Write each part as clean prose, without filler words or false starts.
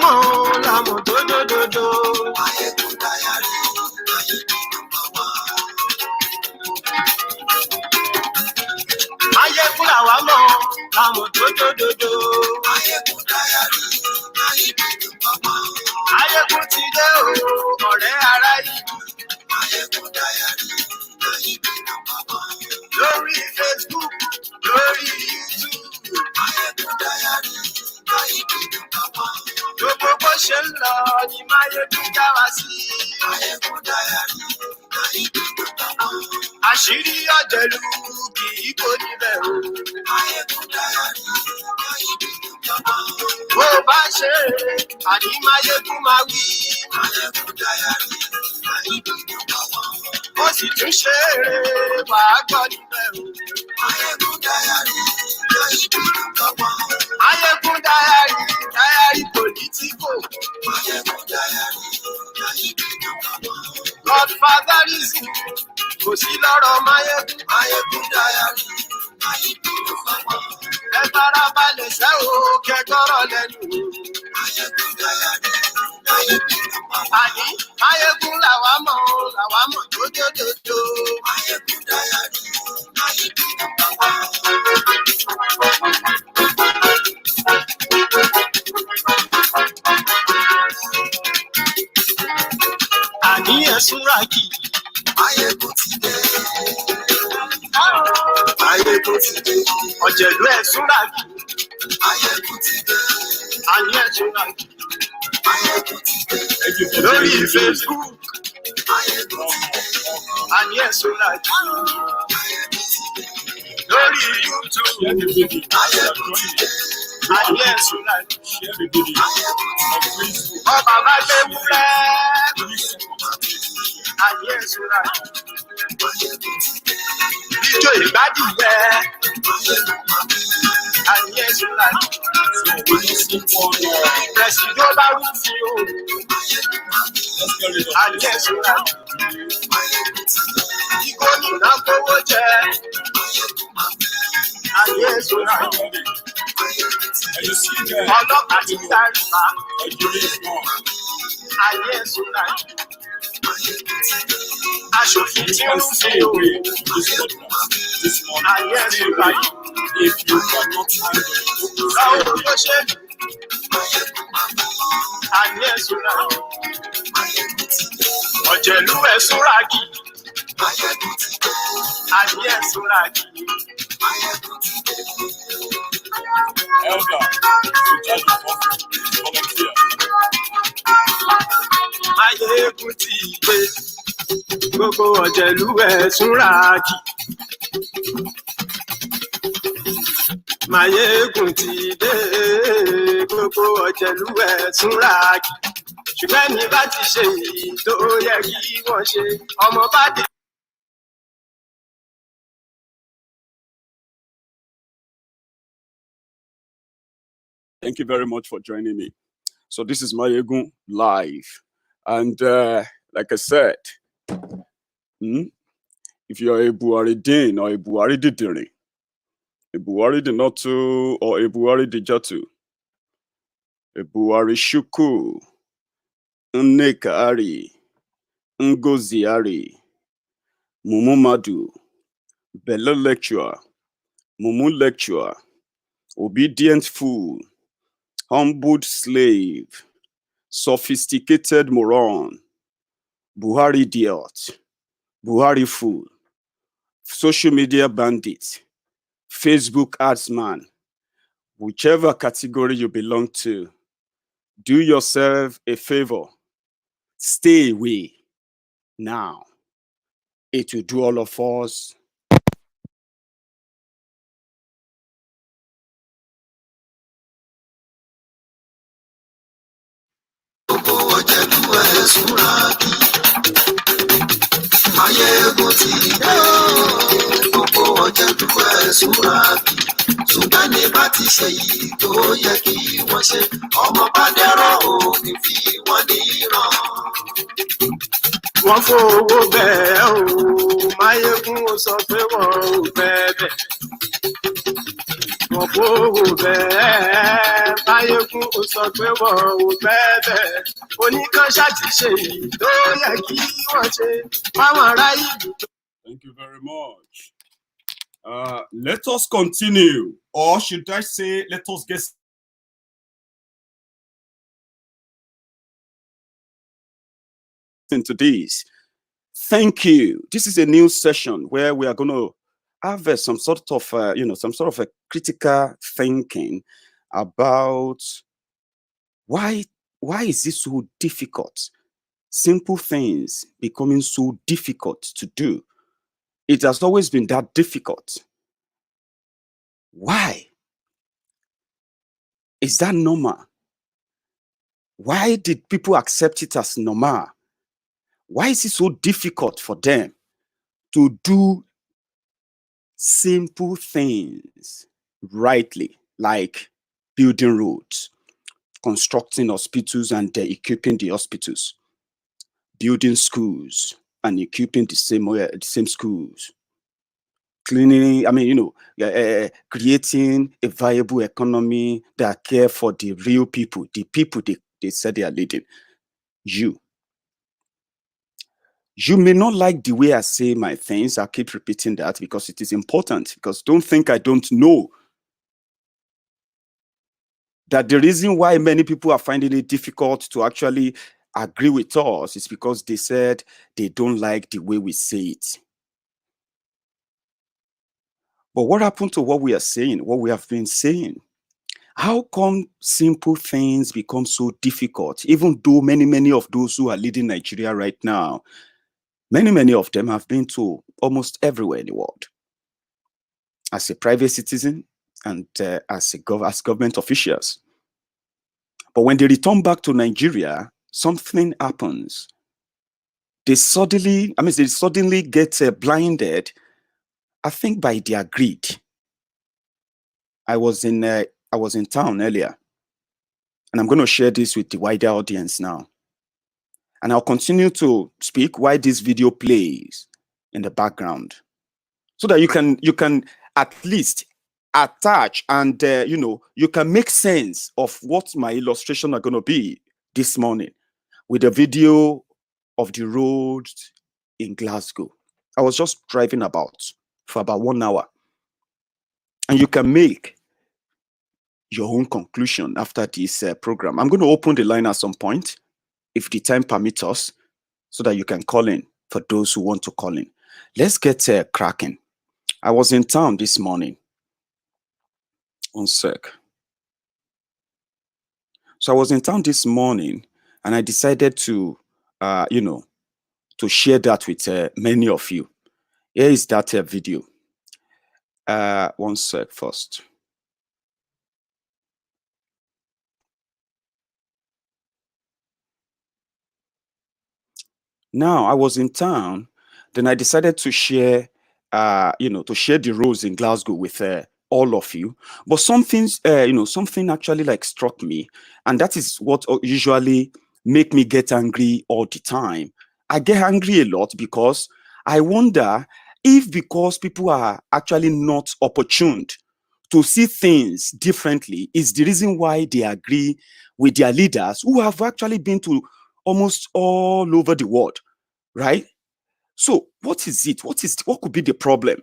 mọ̀ làmọ̀ dódódódó. Maiyegun Diary, Maiyegun number one. Maiyegun làwa mọ̀ làmọ̀ dódódódó. Maiyegun Diary, Maiyegun number one. Maiyegun ti dé o, ọ̀rẹ́ ará ìlú. Maiyegun Diary, Maiyegun number one. Lórí Facebook, lórí YouTube. Maiyegun Diary, Maiyegun number one. Gbogbo bó ṣe ń lọ ni Maiyegun já wa sí. Maiyegun Diary, Maiyegun number one. Àṣírí ọ̀jẹ̀lú kì í kó níbẹ̀ o. Maiyegun Diary, Maiyegun number one. Bó bá ṣe àní Maiyegun máa wí. Maiyegun Diary, Maiyegun number one. Ó sì tún ṣe eré wàá gbọ́ níbẹ̀ o. Maiyegun Diary, Maiyegun number one. Maiyegun Diary, Diary Politico. Maiyegun Diary, Maiyegun number one. Godfatherism kò sí lọ́rọ̀ Maiyegun. Maiyegun Diary, Maiyegun number one. Ẹ farabalẹ̀ ṣẹ́ o kẹgbọ́rọ̀ lẹ́nu o. Maiyegun Diary, Maiyegun number one. Àní Maiyegun làwa mọ̀ dódódódó. Maiyegun Diary, Maiyegun number one. Àní ẹ̀sùnra kì í. Maiyegun ti dé. Maiyegun ti dé. Ọ̀jẹ̀lú ẹ̀sùnra kì í. Maiyegun ti dé. Àní ẹ̀sùnra kì í. Maiyegun ti dé. Lórí Facebook, Maiyegun ti dé. àní ẹ̀sùnra kì í. Maiyegun ti dé. Lórí YouTube, Maiyegun ti dé. àní ẹ̀sùnra kì í. Maiyegun ti dé. Ọba bá gbé múlẹ̀. Àní ẹ̀sùnra kì í. Maiyegun ti dé. Ijó ìgbádìyẹ. Maiyegun máa bí. Àní ẹ̀sùnra kì í. Pẹ̀sìdó bá rú sí o. Maiyegun máa bí. Àní ẹ̀sùnra kì í. Maiyegun ti dé. Gómìnà gbówó jẹ. Maiyegun máa bí. Àní ẹ̀sùnra kì í. Maiyegun ti dé. Ọlọ́pàá ti dárí bá. Àní ẹ̀sùnra kì í. Maiyegun ti dé. Aṣòfin tí ó ń fi o. Maiyegun máa bí. Àní ẹ̀sùnra kì í. Báwo ló ṣe lù? Maiyegun máa bí. Àní ẹ̀sùnra kì í. Maiyegun ti dé. Ọ̀jẹ̀lú ẹ̀sùnra kì í. Maiyegun ti dé. Àní ẹ̀sùnra kì í. Maiyegun ti dé. Elder, in charge of office, volunteer. Maiyegun ti dé. Gbogbo ọ̀jẹ̀lú ẹ̀sùnra kì í. Maiyegun ti dé. Gbogbo ọ̀jẹ̀lú ẹ̀sùnra kì í. Ṣùgbọ́n ní bá ti ṣe èyí tó yẹ kí wọ́n ṣe, ọmọ bá dé. Thank you very much for joining me. So this is Maiyegun live. And like I said, if you're a Buhari Din or a Buhari Didiri, a Buhari Dinotu or a Buhari Dijatu, a Buhari Shuku, Nneka Ari, Ngozi Ari, Mumu Madu, Bello lecturer, Mumu lecturer, obedient fool, humbled slave, sophisticated moron, Buhari idiot, Buhari fool, social media bandit, Facebook ads man, whichever category you belong to, do yourself a favor. Stay away now. It will do all of us. Maiyegun ti dé gbogbo ọ̀jẹ̀lú ẹ̀sùnra kì ṣùgbọ́n ní bá ti ṣe yìí tó yẹ kí wọ́n ṣe ọmọ bá dẹ́rọ̀ òní fi wọ́n ní ràn. Wọ́n fowó bẹ́ẹ̀ o, Maiyegun ó sọ pé wọ́n ò fẹ́ bẹ̀. wọn kò wò bẹ́ẹ̀ Máyégún ó sọ pé wọn ò fẹ́ bẹ́ẹ̀ oníkan ṣáàtì ṣe èyí tó yẹ kí wọ́n ṣe fáwọn ará ìlú. Thank you very much. Let us continue, or should I say, let us get into this. Thank you. This is a new session where we are going to have some sort of, some sort of a critical thinking about why is this so difficult? Simple things becoming so difficult to do. It has always been that difficult. Why? Is that normal? Why did people accept it as normal? Why is it so difficult for them to do simple things rightly, like building roads, constructing hospitals and equipping the hospitals, building schools and equipping the same schools, cleaning, creating a viable economy that care for the real people, the people they said they are leading. You may not like the way I say my things. I keep repeating that because it is important. Because don't think I don't know that the reason why many people are finding it difficult to actually agree with us is because they said they don't like the way we say it. But what happened to what we are saying, what we have been saying? How come simple things become so difficult, even though many of those who are leading Nigeria right now, many of them have been to almost everywhere in the world as a private citizen and as government officials. But when they return back to Nigeria, something happens. They suddenly get blinded, I think, by their greed. I was in town earlier, and I'm going to share this with the wider audience now. And I'll continue to speak while this video plays in the background, so that you can at least attach and you can make sense of what my illustration are going to be this morning with a video of the roads in Glasgow. I was just driving about for about 1 hour, and you can make your own conclusion after this program. I'm going to open the line at some point, if the time permits us, so that you can call in for those who want to call in. Let's get cracking. I was in town this morning. One sec. So I was in town this morning, and I decided to, to share that with many of you. Here is that video. One sec first. Now I was in town, then I decided to share, the roads in Glasgow with all of you. But something actually like struck me, and that is what usually make me get angry all the time. I get angry a lot because I wonder if because people are actually not opportuned to see things differently is the reason why they agree with their leaders who have actually been to almost all over the world, right? So what is it? What could be the problem?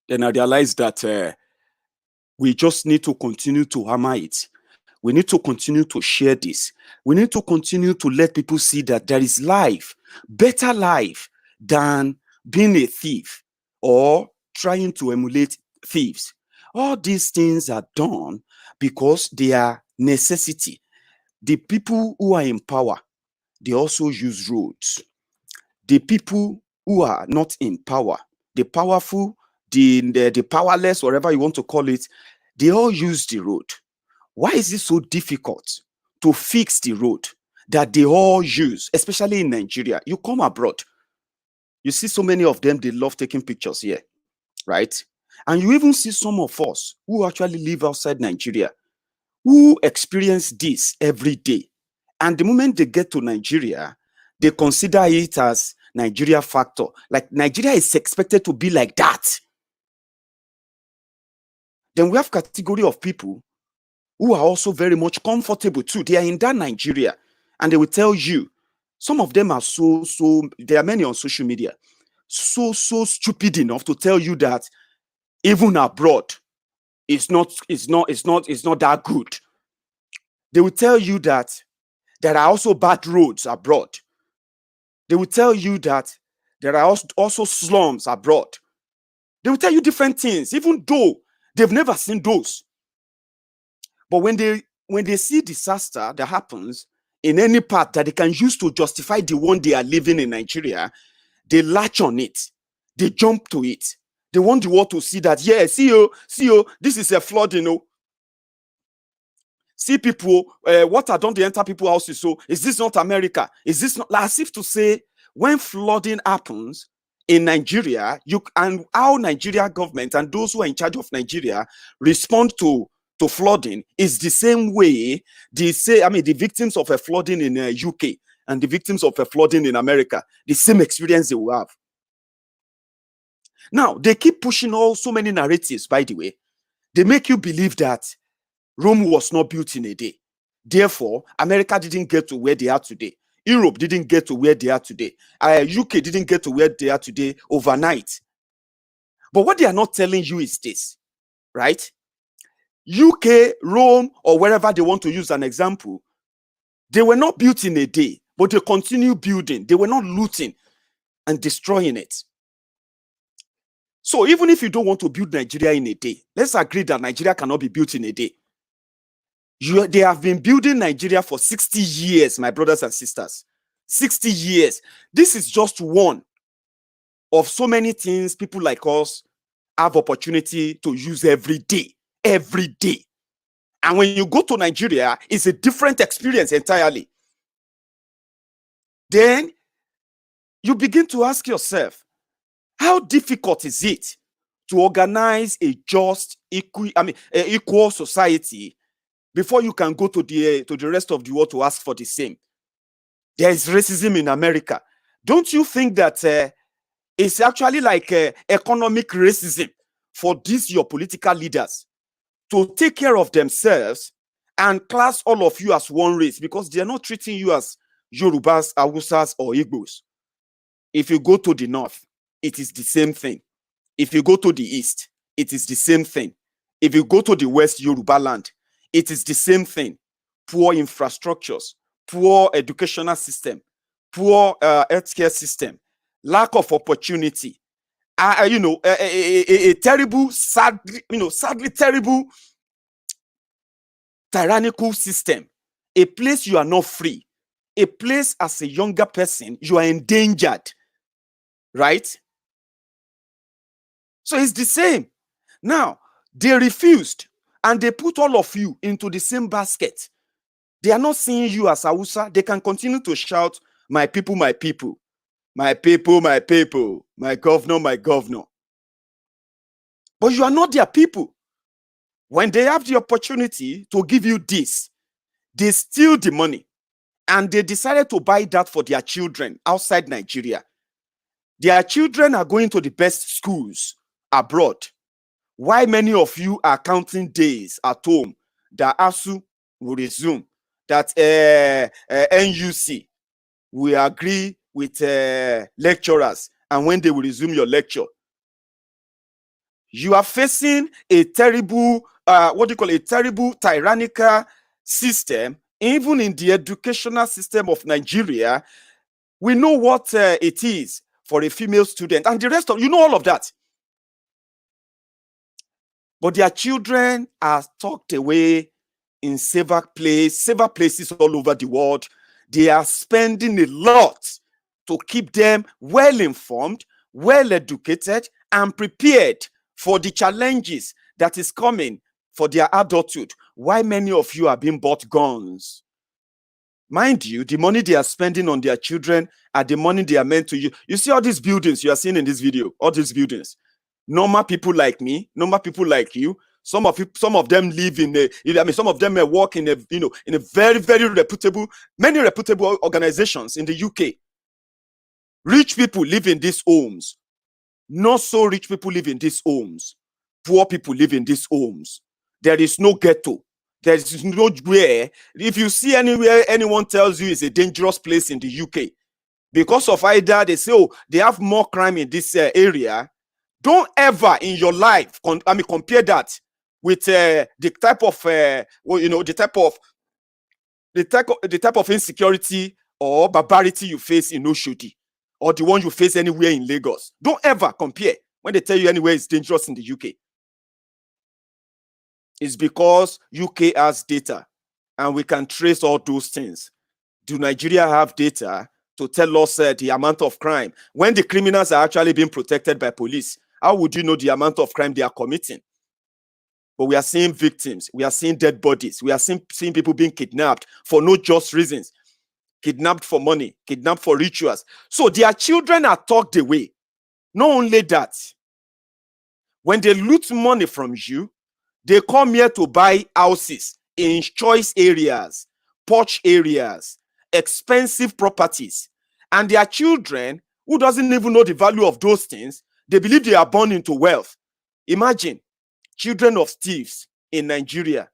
Then I realized that we just need to continue to hammer it. We need to continue to share this. We need to continue to let people see that there is life, better life than being a thief or trying to emulate thieves. All these things are done because they are necessity. The people who are in power, they also use roads. The people who are not in power, the powerful, the powerless, whatever you want to call it, they all use the road. Why is it so difficult to fix the road that they all use, especially in Nigeria? You come abroad, you see so many of them, they love taking pictures here, right? And you even see some of us who actually live outside Nigeria, who experience this every day. And the moment they get to Nigeria, they consider it as Nigeria factor. Like Nigeria is expected to be like that. Then we have category of people who are also very much comfortable too. They are in that Nigeria, and they will tell you, some of them are there are many on social media, so stupid enough to tell you that even abroad, it's not that good. They will tell you that there are also bad roads abroad. They will tell you that there are also slums abroad. They will tell you different things, even though they've never seen those. But when they see disaster that happens in any part that they can use to justify the one they are living in Nigeria, they latch on it. They jump to it. They want the world to see that, yeah, see you, this is a flood, See people, water don't enter people's houses. So is this not America? Is this not, as if to say, when flooding happens in Nigeria, and how Nigeria government and those who are in charge of Nigeria respond to flooding is the same way the victims of a flooding in UK and the victims of a flooding in America, the same experience they will have. Now, they keep pushing so many narratives, by the way. They make you believe that Rome was not built in a day. Therefore, America didn't get to where they are today. Europe didn't get to where they are today. UK didn't get to where they are today overnight. But what they are not telling you is this, right? UK, Rome, or wherever they want to use an example, they were not built in a day, but they continue building. They were not looting and destroying it. So even if you don't want to build Nigeria in a day, let's agree that Nigeria cannot be built in a day. They have been building Nigeria for 60 years, my brothers and sisters. 60 years. This is just one of so many things people like us have opportunity to use every day. Every day. And when you go to Nigeria, it's a different experience entirely. Then you begin to ask yourself, how difficult is it to organize a just, equal society before you can go to the rest of the world to ask for the same? There is racism in America. Don't you think that it's actually like economic racism for these your political leaders to take care of themselves and class all of you as one race, because they are not treating you as Yorubas, Hausas, or Igbos? If you go to the north, it is the same thing. If you go to the east, it is the same thing. If you go to the west Yoruba land, it is the same thing. Poor infrastructures, poor educational system, poor healthcare system, lack of opportunity, a terrible, sadly terrible, tyrannical system. A place you are not free. A place as a younger person, you are endangered. Right? So it's the same. Now, they refused and they put all of you into the same basket. They are not seeing you as Hausa. They can continue to shout, my people, my people, my people, my people, my governor, my governor. But you are not their people. When they have the opportunity to give you this, they steal the money and they decided to buy that for their children outside Nigeria. Their children are going to the best schools abroad. Why many of you are counting days at home that ASU will resume, that NUC will agree with lecturers, and when they will resume your lecture? You are facing a terrible, a terrible tyrannical system. Even in the educational system of Nigeria, we know what it is for a female student, and the rest of, all of that. But their children are tucked away in safer places all over the world. They are spending a lot to keep them well informed, well educated, and prepared for the challenges that is coming for their adulthood. Why many of you are being bought guns? Mind you, the money they are spending on their children are the money they are meant to use. You see all these buildings you are seeing in this video, all these buildings. Normal people like me, normal people like you, some of them live in some of them work in a very, very many reputable organizations in the UK. Rich people live in these homes. Not so rich people live in these homes. poor people live in these homes. There is no ghetto. There is nowhere. If you see anywhere anyone tells you it's a dangerous place in the UK, because of either they say, oh, they have more crime in this area, don't ever in your life compare that with the type of the type of insecurity or barbarity you face in Oshodi, or the one you face anywhere in Lagos. Don't ever compare when they tell you anywhere is dangerous in the UK. It's because UK has data and we can trace all those things. Do Nigeria have data to tell us the amount of crime? When the criminals are actually being protected by police, how would you know the amount of crime they are committing? But we are seeing victims. We are seeing dead bodies. We are seeing people being kidnapped for no just reasons. Kidnapped for money, kidnapped for rituals. So their children are tucked away. Not only that, when they loot money from you, they come here to buy houses in choice areas, posh areas, expensive properties. And their children, who doesn't even know the value of those things, they believe they are born into wealth. Imagine children of thieves in Nigeria.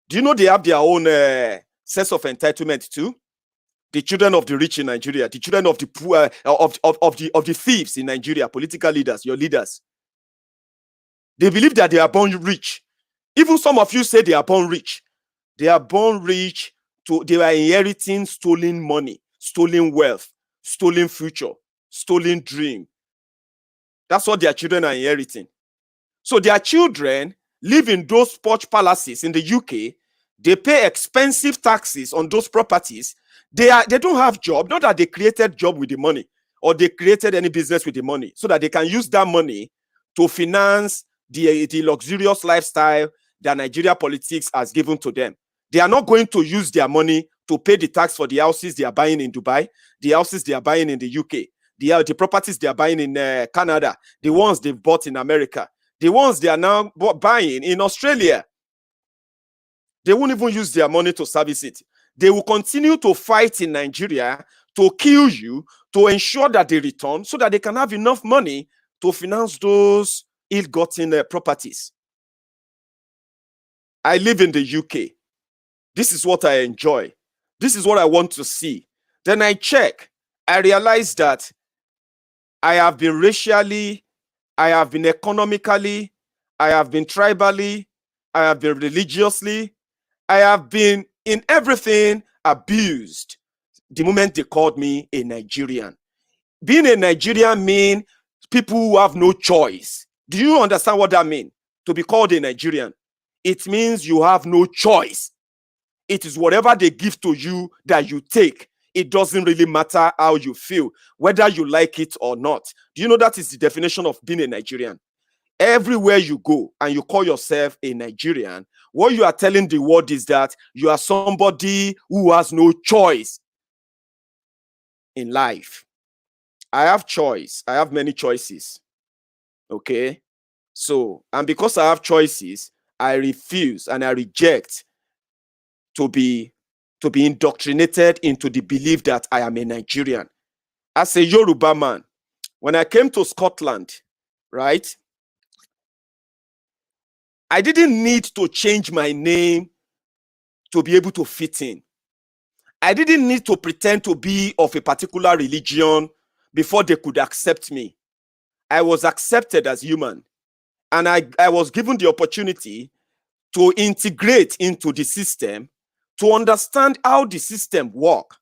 Do you know they have their own sense of entitlement too? The children of the rich in Nigeria, the children of the poor, of the thieves in Nigeria, political leaders, your leaders. They believe that they are born rich. Even some of you say they are born rich. They are born rich they are inheriting stolen money, stolen wealth, stolen future, stolen dream. That's what their children are inheriting. So their children live in those posh palaces in the UK. They pay expensive taxes on those properties. They don't have job, not that they created job with the money or they created any business with the money, so that they can use that money to finance the luxurious lifestyle that Nigeria politics has given to them. They are not going to use their money to pay the tax for the houses they are buying in Dubai, the houses they are buying in the UK, the properties they are buying in Canada, the ones they've bought in America, the ones they are now buying in Australia. They won't even use their money to service it. They will continue to fight in Nigeria to kill you, to ensure that they return, so that they can have enough money to finance those ill-gotten properties. I live in the UK. This is what I enjoy. This is what I want to see. Then I check. I realize that I have been racially, I have been economically, I have been tribally, I have been religiously, I have been in everything abused the moment they called me a Nigerian. Being a Nigerian means people who have no choice. Do you understand what that means? To be called a Nigerian, it means you have no choice. It is whatever they give to you that you take. It doesn't really matter how you feel, whether you like it or not. Do you know that is the definition of being a Nigerian? Everywhere you go and you call yourself a Nigerian, what you are telling the world is that you are somebody who has no choice in life. I have choice. I have many choices. Okay? So, and because I have choices, I refuse and I reject to be indoctrinated into the belief that I am a Nigerian. As a Yoruba man, when I came to Scotland, right, I didn't need to change my name to be able to fit in. I didn't need to pretend to be of a particular religion before they could accept me. I was accepted as human, and I was given the opportunity to integrate into the system, to understand how the system works.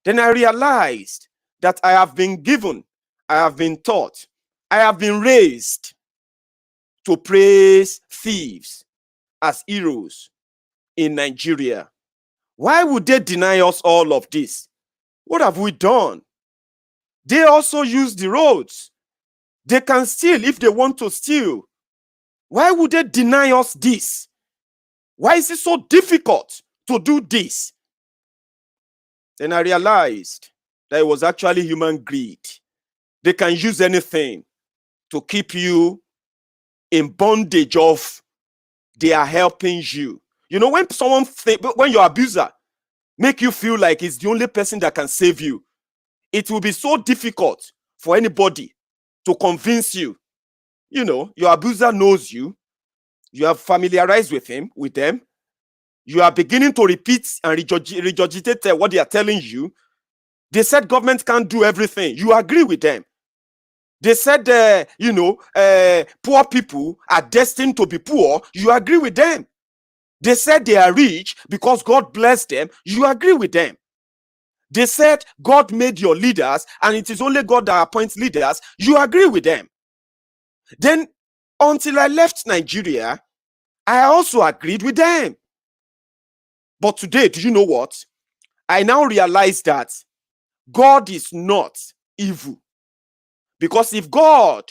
Then I realized that I have been given, I have been taught, I have been raised to praise thieves as heroes in Nigeria. Why would they deny us all of this? What have we done? They also use the roads. They can steal if they want to steal. Why would they deny us this? Why is it so difficult to do this? Then I realized that it was actually human greed. They can use anything to keep you in bondage of they are helping you. You know, when when your abuser make you feel like it's the only person that can save you, it will be so difficult for anybody to convince you. You know, your abuser knows you. You have familiarized with them. You are beginning to repeat and regurgitate what they are telling you. They said government can't do everything. You agree with them. They said, poor people are destined to be poor. You agree with them. They said they are rich because God blessed them. You agree with them. They said God made your leaders and it is only God that appoints leaders. You agree with them. Then, until I left Nigeria, I also agreed with them. But today, do you know what? I now realize that God is not evil. Because if God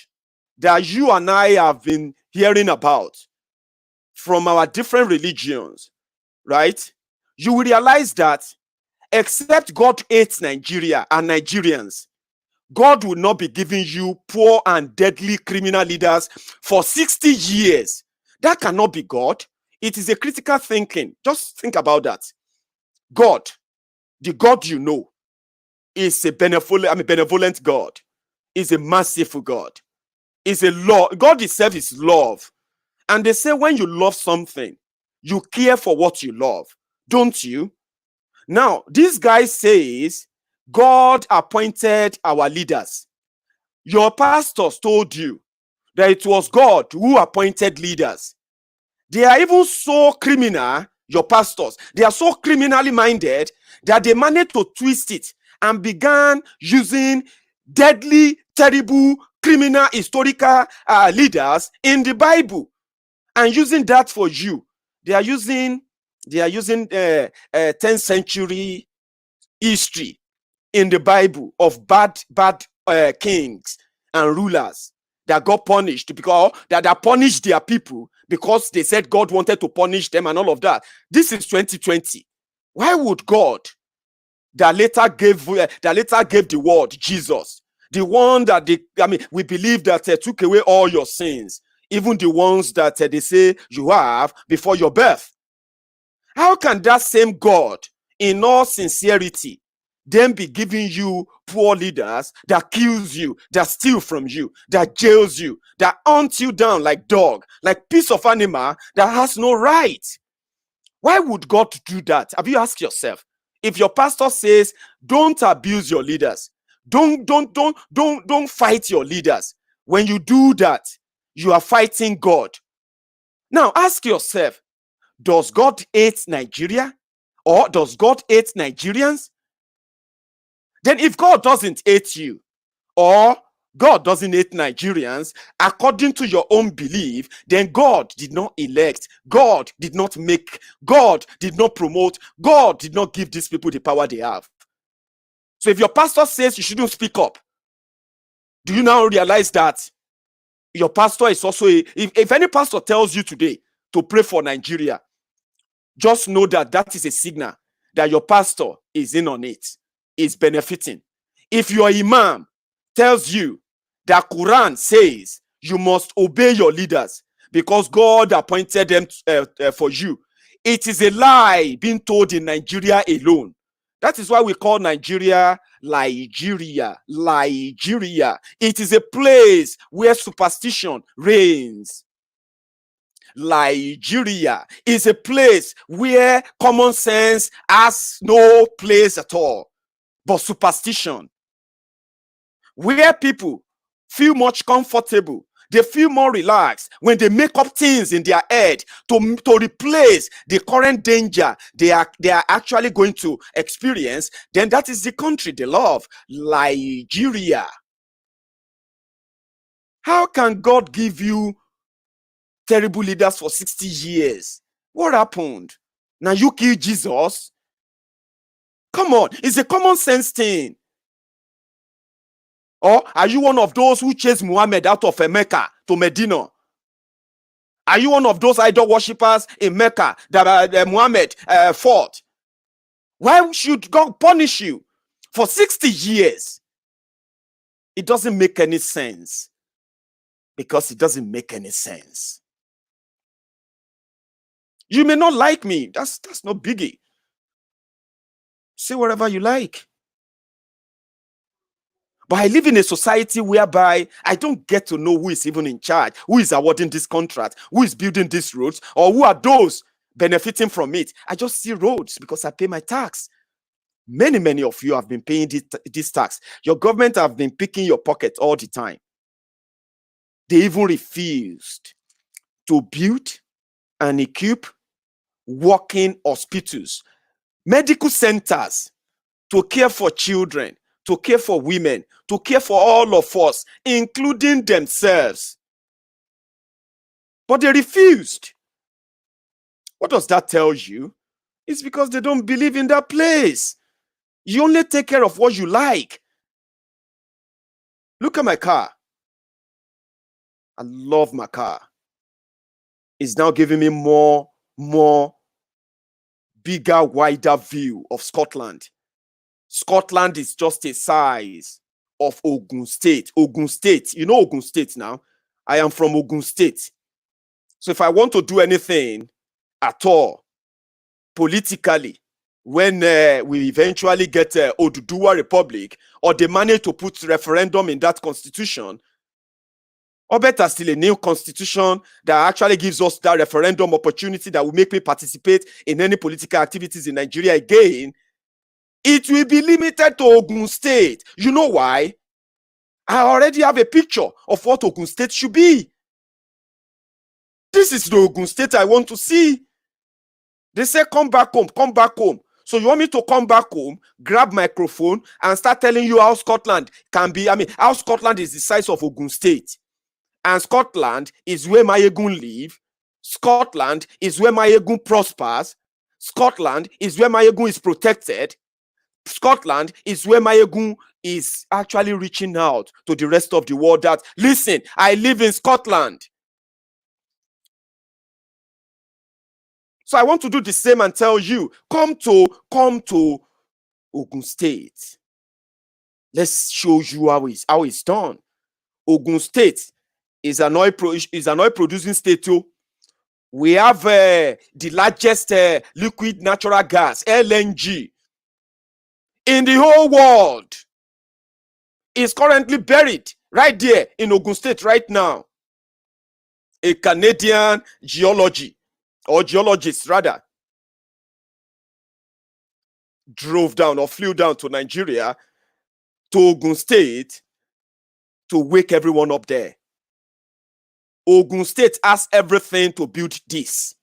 that you and I have been hearing about from our different religions, right? You will realize that except God hates Nigeria and Nigerians, God will not be giving you poor and deadly criminal leaders for 60 years. That cannot be God. It is a critical thinking. Just think about that. God, the God you know, is a benevolent God, is a merciful God, is a law. God itself is love. And they say when you love something, you care for what you love, don't you? Now, this guy says God appointed our leaders. Your pastors told you that it was God who appointed leaders. They are even so criminal, your pastors. They are so criminally minded that they managed to twist it and began using deadly, terrible, criminal, historical leaders in the Bible and using that for you. They are using 10th century history in the Bible of bad kings and rulers that got punished because that punished their people because they said God wanted to punish them and all of that. This is 2020. Why would God that later gave the word Jesus, the one that we believe that took away all your sins, even the ones that they say you have before your birth? How can that same God, in all sincerity, then be giving you poor leaders that kills you, that steal from you, that jails you, that hunts you down like dog, like piece of animal that has no right? Why would God do that? Have you asked yourself? If your pastor says, don't abuse your leaders, don't fight your leaders. When you do that, you are fighting God. Now ask yourself, does God hate Nigeria? Or does God hate Nigerians? Then if God doesn't hate you, or God doesn't hate Nigerians, according to your own belief, then God did not elect, God did not make, God did not promote, God did not give these people the power they have. So if your pastor says you shouldn't speak up, do you now realize that your pastor is also if any pastor tells you today to pray for Nigeria, just know that that is a signal that your pastor is in on it, is benefiting. If your imam tells you that Quran says you must obey your leaders because God appointed them for you, it is a lie being told in Nigeria alone. That is why we call Nigeria Nigeria. It is a place where superstition reigns. Nigeria is a place where common sense has no place at all, but superstition, where people feel much comfortable, they feel more relaxed when they make up things in their head to replace the current danger they are actually going to experience. Then that is the country they love, Nigeria. How can God give you terrible leaders for 60 years? What happened? Now you kill Jesus? Come on, it's a common sense thing. Or are you one of those who chased Muhammad out of Mecca to Medina? Are you one of those idol worshippers in Mecca that Muhammad fought? Why should God punish you for 60 years? It doesn't make any sense. Because it doesn't make any sense. You may not like me. That's no biggie. Say whatever you like. But I live in a society whereby I don't get to know who is even in charge, who is awarding this contract, who is building these roads, or who are those benefiting from it. I just see roads because I pay my tax. Many of you have been paying this tax. Your government have been picking your pocket all the time. They even refused to build and equip working hospitals, medical centers, to care for children, to care for women, to care for all of us, including themselves. But they refused. What does that tell you? It's because they don't believe in that place. You only take care of what you like. Look at my car. I love my car. It's now giving me more bigger, wider view of Scotland. Scotland is just a size of Ogun State. Ogun State, you know Ogun State now? I am from Ogun State. So if I want to do anything at all, politically, when we eventually get Oduduwa Republic, or they manage to put referendum in that constitution, or better still, a new constitution that actually gives us that referendum opportunity that will make me participate in any political activities in Nigeria again, it will be limited to Ogun State. You know why? I already have a picture of what Ogun State should be. This is the Ogun State I want to see. They say, come back home, come back home. So you want me to come back home, grab microphone, and start telling you how Scotland can be, how Scotland is the size of Ogun State. And Scotland is where Maiyegun live. Scotland is where Maiyegun prospers. Scotland is where Maiyegun is protected. Scotland is where Maiyegun is actually reaching out to the rest of the world that, listen, I live in Scotland. So I want to do the same and tell you, come to Ogun State. Let's show you how it's done. Ogun State is an oil producing state too. We have the largest liquid natural gas, LNG, in the whole world. Is currently buried right there in Ogun State right now. A Canadian geologist rather, drove down or flew down to Nigeria, to Ogun State, to wake everyone up there. Ogun State has everything to build this.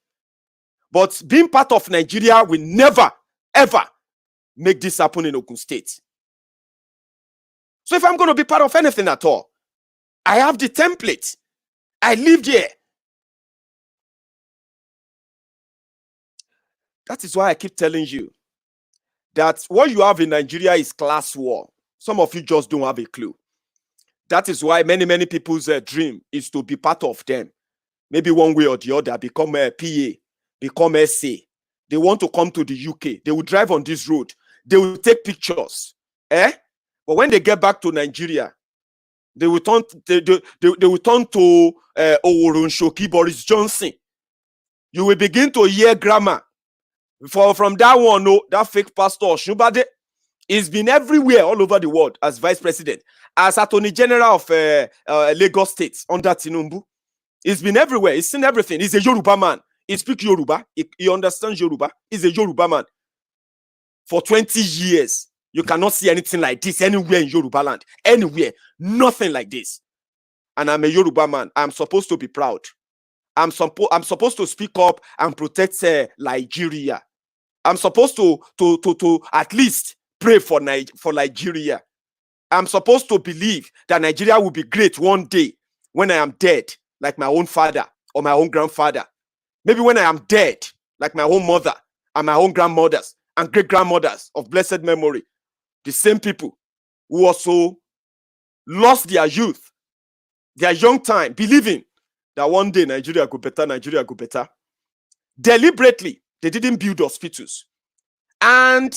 But being part of Nigeria will never, ever make this happen in Ogun State. So if I'm going to be part of anything at all, I have the template. I lived here. That is why I keep telling you that what you have in Nigeria is class war. Some of you just don't have a clue. That is why many people's dream is to be part of them. Maybe one way or the other, become a PA, become SA. They want to come to the UK. They will drive on this road. They will take pictures. But when they get back to Nigeria, they will turn to Oworonshoki Boris Johnson. You will begin to hear grammar from that one. No, that fake pastor Shubade. He's been everywhere, all over the world, as vice president, as attorney general of Lagos State under Tinubu. He's been everywhere. He's seen everything. He's a Yoruba man. He speaks Yoruba. He understands Yoruba. He's a Yoruba man. For 20 years, you cannot see anything like this anywhere in Yoruba land. Anywhere. Nothing like this. And I'm a Yoruba man. I'm supposed to be proud. I'm supposed to speak up and protect Nigeria. I'm supposed to at least pray for Nigeria. I'm supposed to believe that Nigeria will be great one day when I am dead, like my own father or my own grandfather. Maybe when I am dead, like my own mother and my own grandmothers and great-grandmothers of blessed memory. The same people who also lost their youth, their young time, believing that one day Nigeria go better, Nigeria go better. Deliberately, they didn't build hospitals. And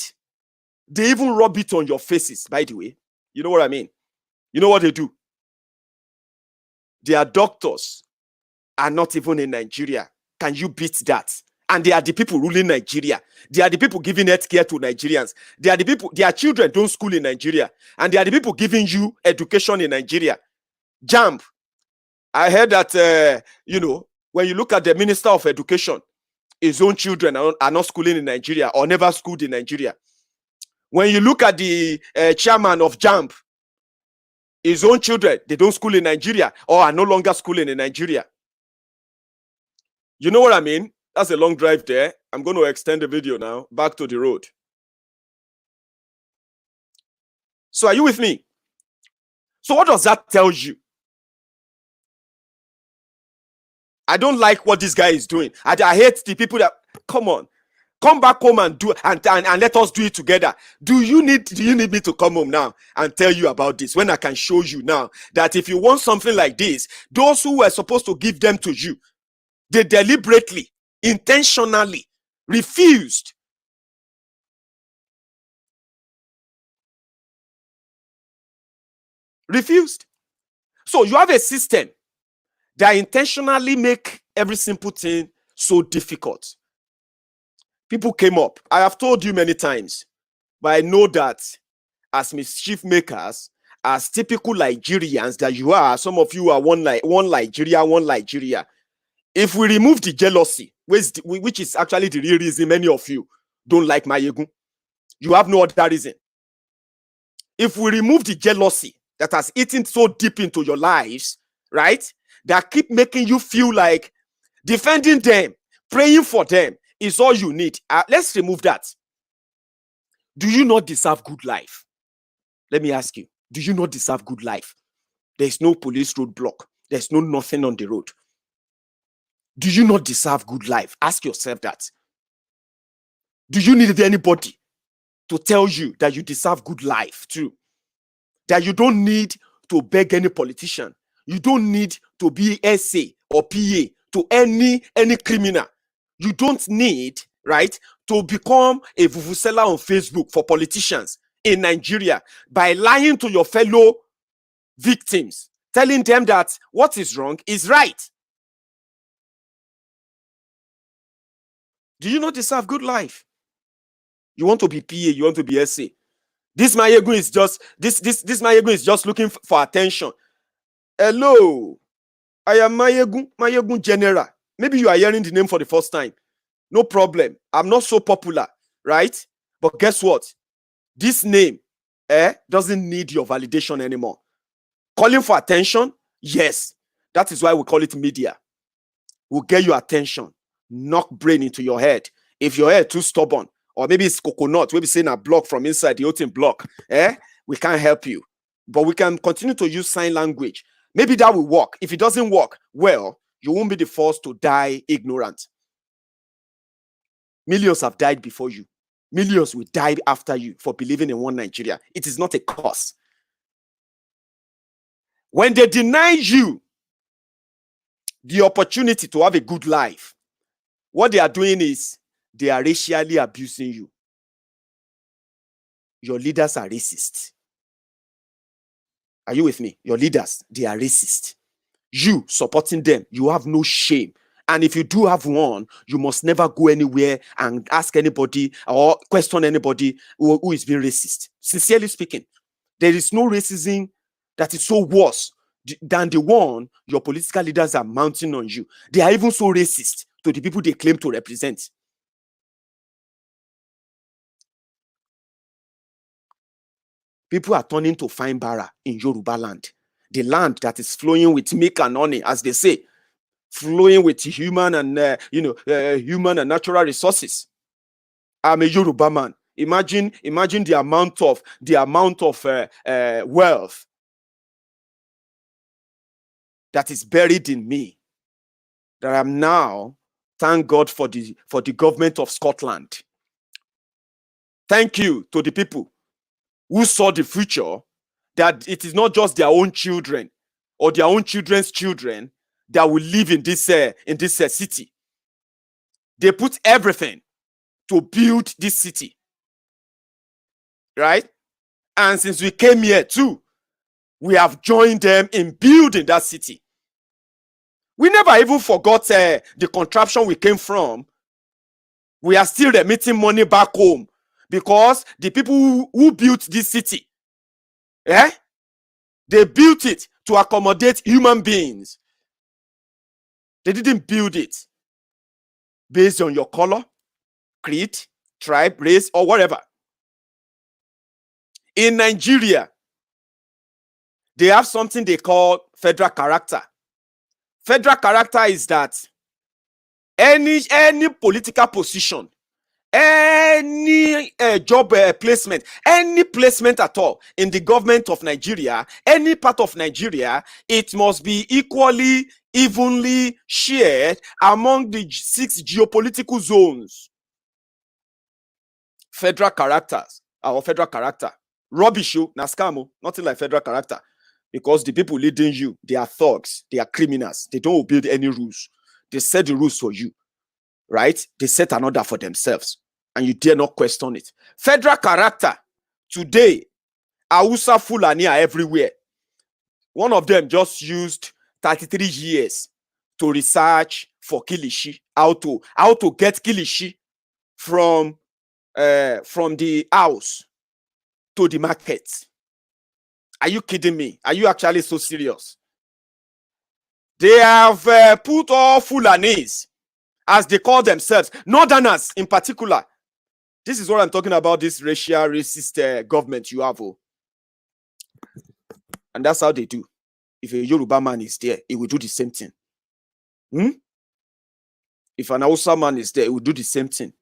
they even rub it on your faces, by the way. You know what I mean? You know what they do? Their doctors are not even in Nigeria. Can you beat that? And they are the people ruling Nigeria. They are the people giving health care to Nigerians. They are the people, their children don't school in Nigeria. And they are the people giving you education in Nigeria. JAMB. I heard that, when you look at the Minister of Education, his own children are not schooling in Nigeria or never schooled in Nigeria. When you look at the chairman of JAMB, his own children, they don't school in Nigeria or are no longer schooling in Nigeria. You know what I mean? That's a long drive there. I'm going to extend the video now. Back to the road. So are you with me? So what does that tell you? I don't like what this guy is doing. I hate the people that, come on, come back home and do and let us do it together. Do you need me to come home now and tell you about this when I can show you now that if you want something like this, those who were supposed to give them to you, they deliberately, intentionally refused. Refused. So you have a system that intentionally make every simple thing so difficult. People came up. I have told you many times, but I know that as mischief makers, as typical Nigerians that you are, some of you are one Nigeria. If we remove the jealousy, which is actually the real reason many of you don't like Maiyegun, you have no other reason. If we remove the jealousy that has eaten so deep into your lives, right, that keep making you feel like defending them, praying for them is all you need. Let's remove that. Do you not deserve good life? Let me ask you, do you not deserve good life? There's no police roadblock. There's no nothing on the road. Do you not deserve good life? Ask yourself that. Do you need anybody to tell you that you deserve good life too? That you don't need to beg any politician. You don't need to be SA or PA to any criminal. You don't need, right, to become a vuvuzela on Facebook for politicians in Nigeria by lying to your fellow victims, telling them that what is wrong is right. Do you not deserve good life? You want to be PA, you want to be SA. This Maiyegun is just this Maiyegun is just looking for attention. Hello, I am Maiyegun General. Maybe you are hearing the name for the first time. No problem. I'm not so popular, right? But guess what? This name doesn't need your validation anymore. Calling for attention? Yes. That is why we call it media. We'll get your attention. Knock brain into your head. If your head too stubborn, or maybe it's coconut, maybe saying a block from inside the open block, we can't help you. But we can continue to use sign language. Maybe that will work. If it doesn't work, well, you won't be the first to die ignorant. Millions have died before you. Millions will die after you for believing in one Nigeria. It is not a curse. When they deny you the opportunity to have a good life, what they are doing is they are racially abusing you. Your leaders are racist. Are you with me? Your leaders, they are racist. You supporting them, you have no shame. And if you do have one, you must never go anywhere and ask anybody or question anybody who is being racist. Sincerely speaking, there is no racism that is so worse than the one your political leaders are mounting on you. They are even so racist to the people they claim to represent. People are turning to fine bara in Yoruba land. The land that is flowing with milk and honey, as they say, flowing with human and human and natural resources. I'm a Yoruba man. Imagine the amount of wealth that is buried in me. That I'm now, thank God for the government of Scotland. Thank you to the people who saw the future, that it is not just their own children or their own children's children that will live in this city. They put everything to build this city, right? And since we came here too, we have joined them in building that city. We never even forgot the contraption we came from We are still remitting money back home because the people who built this city, they built it to accommodate human beings. They didn't build it based on your color, creed, tribe, race, or whatever. In Nigeria, they have something they call federal character. Federal character is that any political position, any job placement, any placement at all in the government of Nigeria, any part of Nigeria, it must be equally, evenly shared among the 6 geopolitical zones. Federal characters, our federal character. Rubbish, na scam, nothing like federal character. Because the people leading you, they are thugs, they are criminals, they don't obey any rules. They set the rules for you, right? They set another for themselves, and you dare not question it. Federal character, today, Hausa Fulani are everywhere. One of them just used 33 years to research for Kilishi, how to get Kilishi from the house to the market. Are you kidding me? Are you actually so serious? They have put all Fulanis, as they call themselves, Northerners in particular. This is what I'm talking about, this racial, racist government you have. And that's how they do. If a Yoruba man is there, he will do the same thing. If an Hausa man is there, he will do the same thing.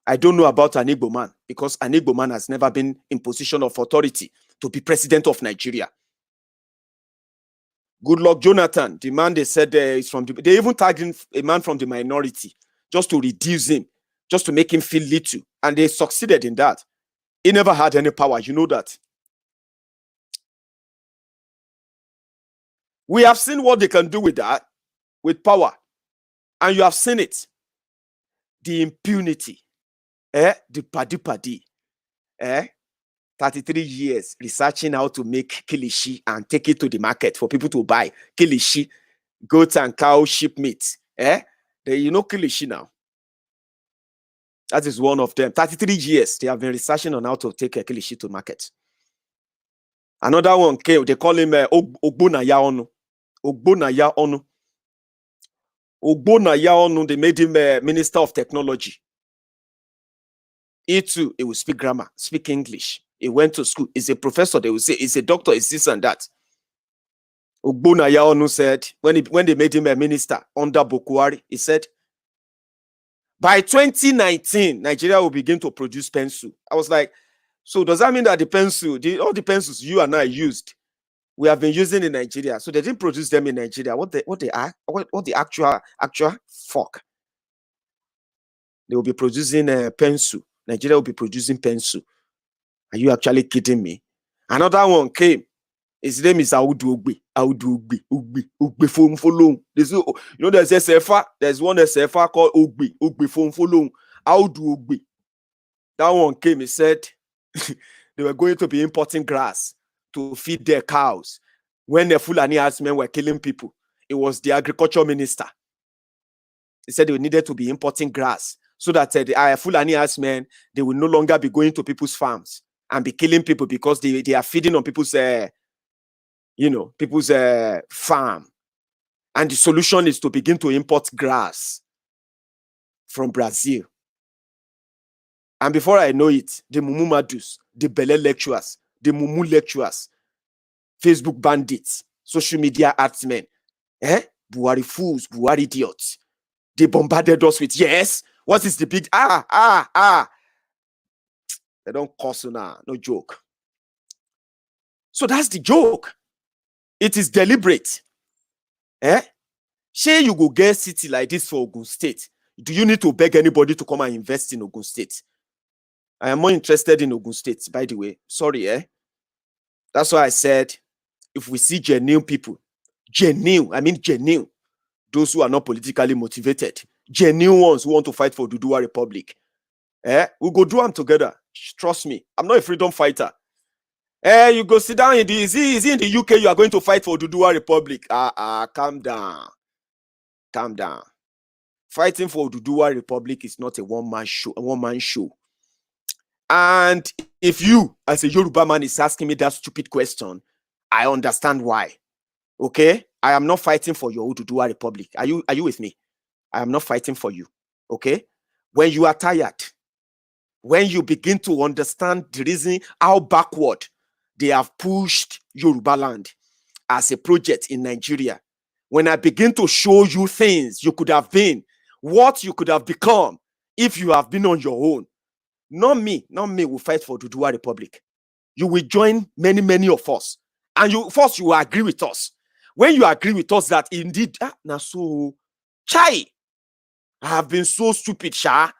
I don't know about an Igbo man, because an Igbo man has never been in position of authority to be president of Nigeria. Goodluck Jonathan, the man they said is from the, they even tagged a man from the minority just to reduce him, just to make him feel little. And they succeeded in that. He never had any power, you know that. We have seen what they can do with that, with power. And you have seen it. The impunity. The paddy. 33 years researching how to make kilishi and take it to the market for people to buy. Kilishi, goat and cow, sheep meat. You know kilishi now. That is one of them. 33 years they have been researching on how to take a kilishi to market. Another one came, they call him Ogbonaya Onu. Ogbonaya Onu. Ogbonaya Onu, they made him Minister of Technology. He too, he will speak grammar, speak English. He went to school. He's a professor. They will say he's a doctor. He's this and that. Ogbonaya Onu said when they made him a minister under Bokwari, he said, by 2019, Nigeria will begin to produce pencil. I was like, so does that mean that the pencil, all the pencils you and I used, we have been using in Nigeria? So they didn't produce them in Nigeria. What the actual fuck? They will be producing pencil. Nigeria will be producing pencil. Are you actually kidding me? Another one came. His name is Audu Ogbe phone follow. There's SFR. There's one SFR called Ogbe phone follow. Audu Ogbe. That one came. He said they were going to be importing grass to feed their cows. When the Fulani herdsmen were killing people, it was the agriculture minister. He said they needed to be importing grass so that the Fulani herdsmen, they will no longer be going to people's farms and be killing people because they are feeding on people's people's farm. And the solution is to begin to import grass from Brazil. And before I know it, the Mumu Madus, the Bele lecturers, the Mumu lecturers, Facebook bandits, social media artsmen, Buhari fools, Buhari idiots, they bombarded us with, yes, what is the big, They don't curse now, no joke. So that's the joke. It is deliberate. Say you go get city like this for Ogun State. Do you need to beg anybody to come and invest in Ogun State? I am more interested in Ogun State, by the way. Sorry, That's why I said, if we see genuine people, genuine, those who are not politically motivated, genuine ones who want to fight for Duduwa Republic, we go do them together. Trust me, I'm not a freedom fighter. You go sit down in the, is he in the UK, you are going to fight for Duduwa Republic? Calm down. Fighting for Oduduwa Republic is not a one-man show. And if you, as a Yoruba man, is asking me that stupid question, I understand why. Okay? I am not fighting for your Oduduwa Republic. Are you with me? I am not fighting for you. Okay? When you are tired, when you begin to understand the reason how backward they have pushed Yoruba land as a project in Nigeria, when I begin to show you things you could have been, what you could have become if you have been on your own, not me will fight for Oduduwa Republic. You will join many of us, and you will agree with us. When you agree with us that indeed, so chai, I have been so stupid, sha.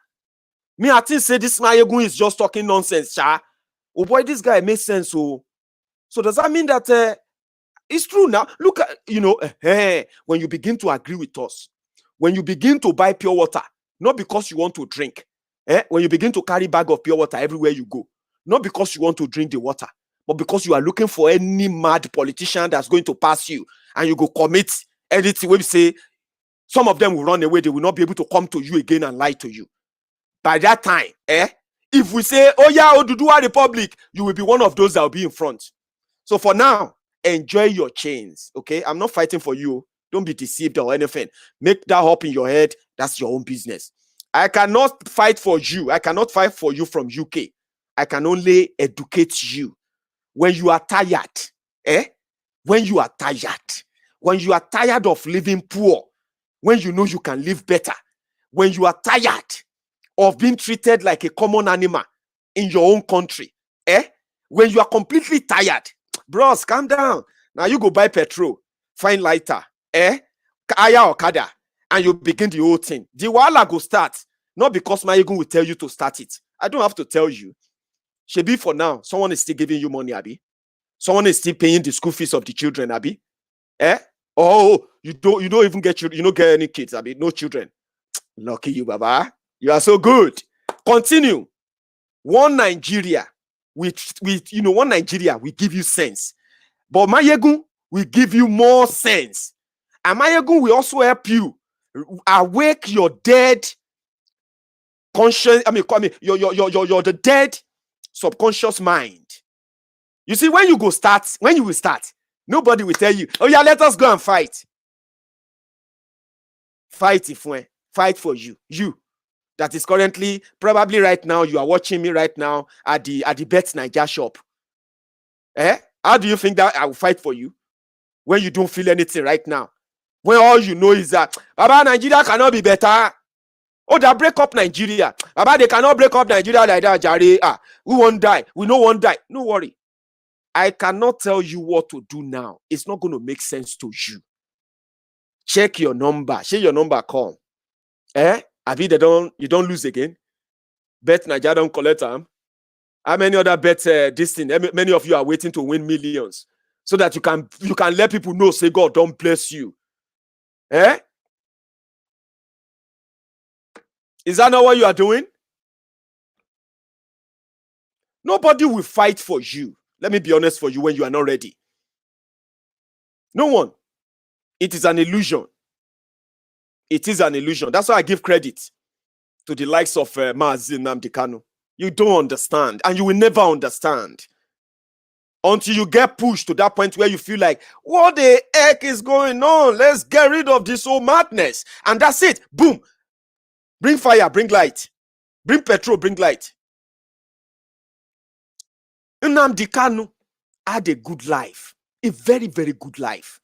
Me, I think say this Maiyegun is just talking nonsense, sha. Oh boy, this guy makes sense. So does that mean that it's true now? Look at, when you begin to agree with us, when you begin to buy pure water, not because you want to drink, when you begin to carry bag of pure water everywhere you go, not because you want to drink the water, but because you are looking for any mad politician that's going to pass you, and you go commit anything. We say some of them will run away, they will not be able to come to you again and lie to you. By that time, if we say, oh yeah, Oduduwa Republic, you will be one of those that will be in front. So for now, enjoy your chains, okay? I'm not fighting for you. Don't be deceived or anything. Make that up in your head. That's your own business. I cannot fight for you. I cannot fight for you from UK. I can only educate you. When you are tired, when you are tired of living poor, when you know you can live better, when you are tired of being treated like a common animal in your own country, when you are completely tired, bros, calm down. Now you go buy petrol, find lighter, Aya Okada, and you begin the whole thing. The wahala go start, not because Maiyegun will tell you to start it. I don't have to tell you. Shebi, for now, someone is still giving you money, Abi. Someone is still paying the school fees of the children, Abi. Oh, you don't even get children, you don't get any kids, Abi. No children. Lucky you, Baba. You are so good. Continue. One Nigeria, one Nigeria will give you sense. But Maiyegun will give you more sense. And Maiyegun will also help you awake your dead conscience. Your the dead subconscious mind. You see, when you will start, nobody will tell you, oh yeah, let us go and fight. Fight for you. You that is currently, probably right now, you are watching me right now at the Bet Naija shop. How do you think that I will fight for you when you don't feel anything right now? When all you know is that, Baba, Nigeria cannot be better. Oh, they break up Nigeria. Baba, they cannot break up Nigeria like that, Jare. We won't die. We no one die. No worry. I cannot tell you what to do now. It's not going to make sense to you. Check your number. Share your number, come. Abi, you don't lose again. Bet Naija don't collect them. How many other bets this thing? Many of you are waiting to win millions so that you can let people know, say God don't bless you. Is that not what you are doing? Nobody will fight for you. Let me be honest for you when you are not ready. No one. It is an illusion. It is an illusion. That's why I give credit to the likes of Mazi Nnamdi Kanu. You don't understand, and you will never understand until you get pushed to that point where you feel like, what the heck is going on? Let's get rid of this whole madness. And that's it. Boom. Bring fire, bring light. Bring petrol, bring light. Nnamdi Kanu had a good life. A very, very good life.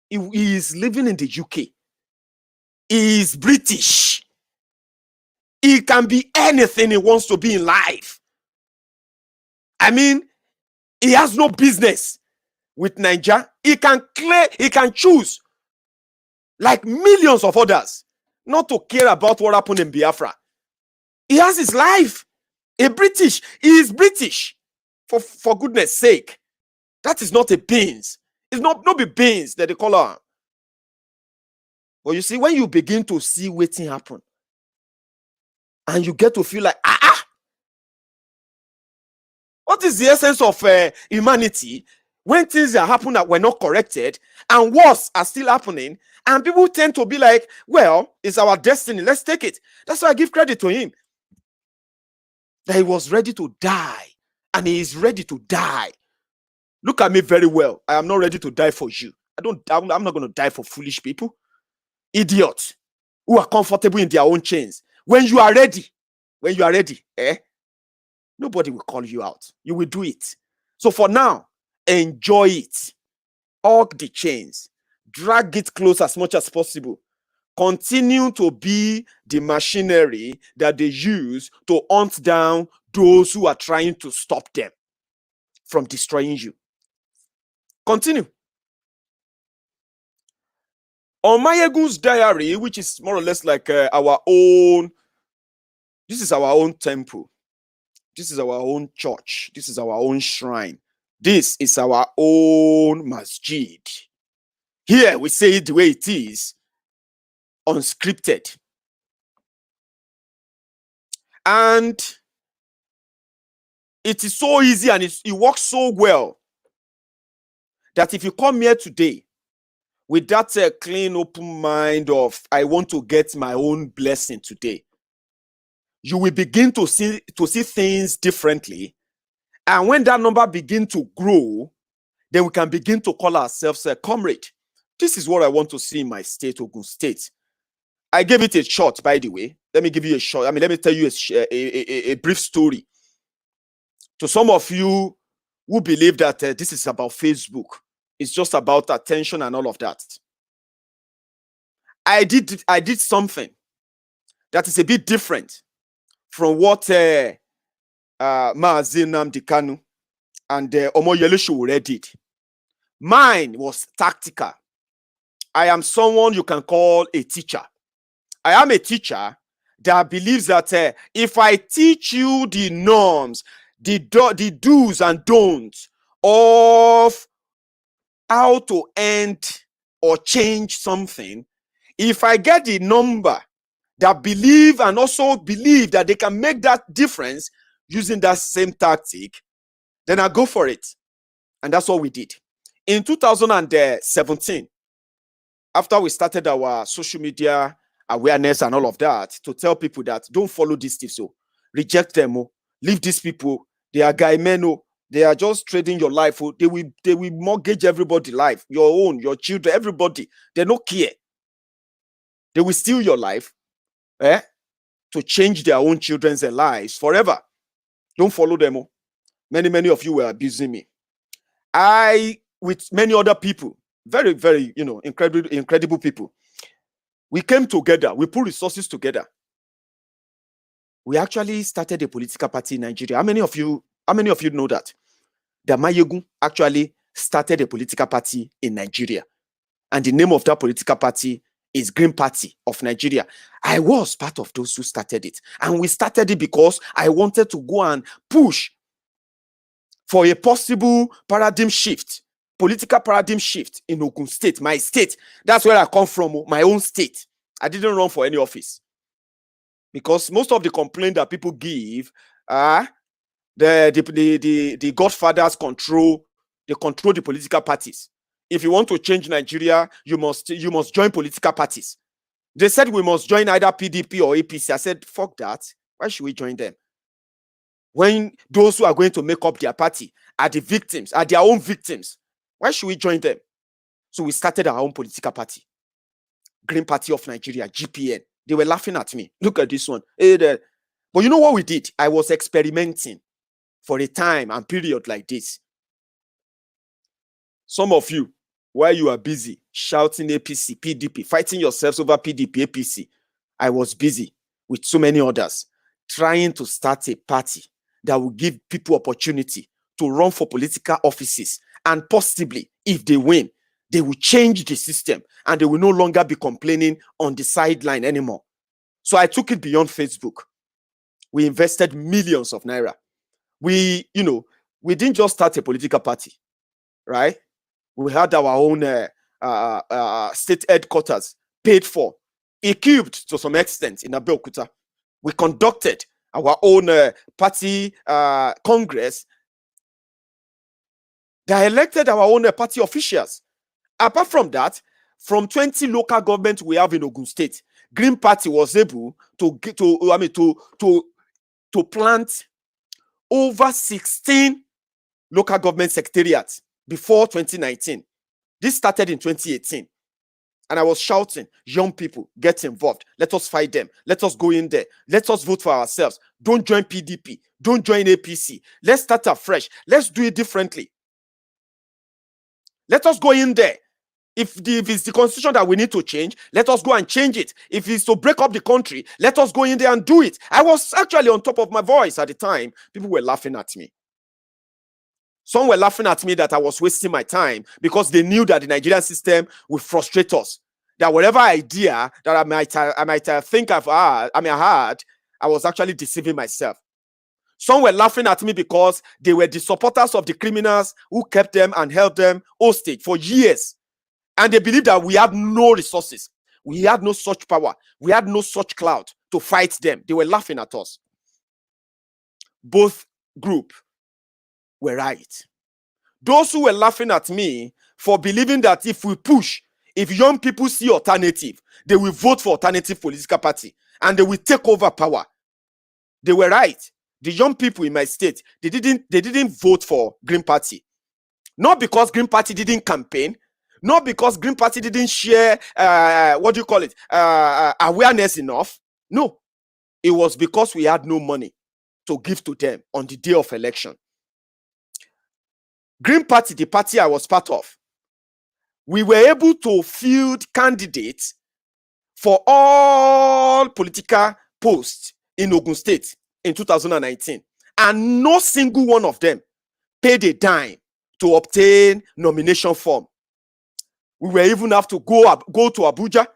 He is living in the UK. He is British. He can be anything he wants to be in life. I mean, he has no business with Nigeria. He can choose, like millions of others, not to care about what happened in Biafra. He has his life. He is British. For goodness sake. That is not a beans. It's not be beans that they call her. But you see, when you begin to see waiting happen, and you get to feel like, what is the essence of humanity when things that happen that were not corrected and worse are still happening, and people tend to be like, well, it's our destiny, let's take it. That's why I give credit to him, that he was ready to die, and he is ready to die. Look at me very well. I am not ready to die for you. I'm not going to die for foolish people, idiots who are comfortable in their own chains. When you are ready, nobody will call you out. You will do it. So for now, enjoy it. Hug the chains. Drag it close as much as possible. Continue to be the machinery that they use to hunt down those who are trying to stop them from destroying you. Continue. On Maiyegun's diary, which is more or less like our own, this is our own temple. This is our own church. This is our own shrine. This is our own masjid. Here we say it the way it is, unscripted. And it is so easy and it works so well that if you come here today with that clean, open mind of, I want to get my own blessing today, you will begin to see things differently. And when that number begin to grow, then we can begin to call ourselves a comrade. This is what I want to see in my state, Ogun State. I gave it a shot, by the way. Let me give you a shot. Let me tell you a brief story. To some of you who believe that this is about Facebook, it's just about attention and all of that. I did something that is a bit different from what Maazị Nnamdi Kanu and Omoyele Sowore did. Mine was tactical. I am someone you can call a teacher. I am a teacher that believes that if I teach you the norms, the do's and don'ts of how to end or change something, if I get the number that believe and also believe that they can make that difference using that same tactic, then I go for it. And that's what we did. In 2017, after we started our social media awareness and all of that, to tell people that don't follow these thieves, so reject them, leave these people, they are guy men, they are just trading your life, they will mortgage everybody's life, your own, your children, everybody. They don't care. They will steal your life to change their own children's lives forever. Don't follow them. Many of you were abusing me. I, with many other people, very, very, incredible people, we came together, we put resources together. We actually started a political party in Nigeria. How many of you know that? That Maiyegun actually started a political party in Nigeria. And the name of that political party is Green Party of Nigeria. I was part of those who started it. And we started it because I wanted to go and push for a possible paradigm shift, political paradigm shift in Ogun State, my state. That's where I come from, my own state. I didn't run for any office. Because most of the complaint that people give, the godfathers control the political parties. If you want to change Nigeria, you must join political parties. They said we must join either PDP or APC. I said, fuck that. Why should we join them? When those who are going to make up their party are the victims, are their own victims, why should we join them? So we started our own political party, Green Party of Nigeria, GPN. They were laughing at me. Look at this one. But you know what we did? I was experimenting for a time and period like this. Some of you, while you are busy shouting APC, PDP, fighting yourselves over PDP, APC, I was busy with so many others trying to start a party that will give people opportunity to run for political offices, and possibly, if they win, they will change the system and they will no longer be complaining on the sideline anymore. So I took it beyond Facebook. We invested millions of naira. We didn't just start a political party, right? We had our own state headquarters paid for, equipped to some extent in Abeokuta. We conducted our own party congress They elected our own party officials. Apart from that, from 20 local governments we have in Ogun State, Green Party was able to plant over 16 local government secretariats before 2019. This started in 2018. And I was shouting, young people, get involved. Let us fight them. Let us go in there. Let us vote for ourselves. Don't join PDP. Don't join APC. Let's start afresh. Let's do it differently. Let us go in there. If it's the constitution that we need to change, let us go and change it. If it's to break up the country, let us go in there and do it. I was actually on top of my voice at the time. People were laughing at me. Some were laughing at me that I was wasting my time because they knew that the Nigerian system would frustrate us. That whatever idea that I might think I had, I was actually deceiving myself. Some were laughing at me because they were the supporters of the criminals who kept them and held them hostage for years. And they believed that we had no resources. We had no such power. We had no such clout to fight them. They were laughing at us. Both groups were right. Those who were laughing at me for believing that if we push, if young people see alternative, they will vote for alternative political party and they will take over power. They were right. The young people in my state, they didn't vote for Green Party. Not because Green Party didn't campaign, not because Green Party didn't share awareness enough. No, it was because we had no money to give to them on the day of election. Green Party, the party I was part of, we were able to field candidates for all political posts in Ogun State in 2019, and no single one of them paid a dime to obtain nomination form. We were even have to go to Abuja,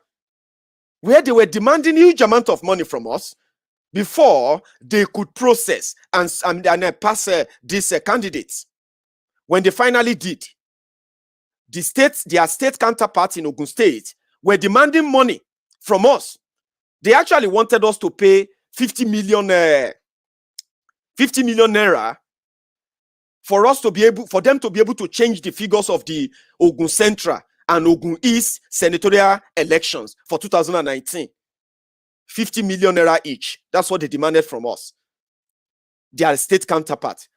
where they were demanding huge amount of money from us before they could process and pass these candidates. When they finally did, their state counterparts in Ogun State were demanding money from us. They actually wanted us to pay 50 million naira for them to be able to change the figures of the Ogun Central and Ogun East senatorial elections for 2019. 50 million naira each. That's what they demanded from us, their state counterpart.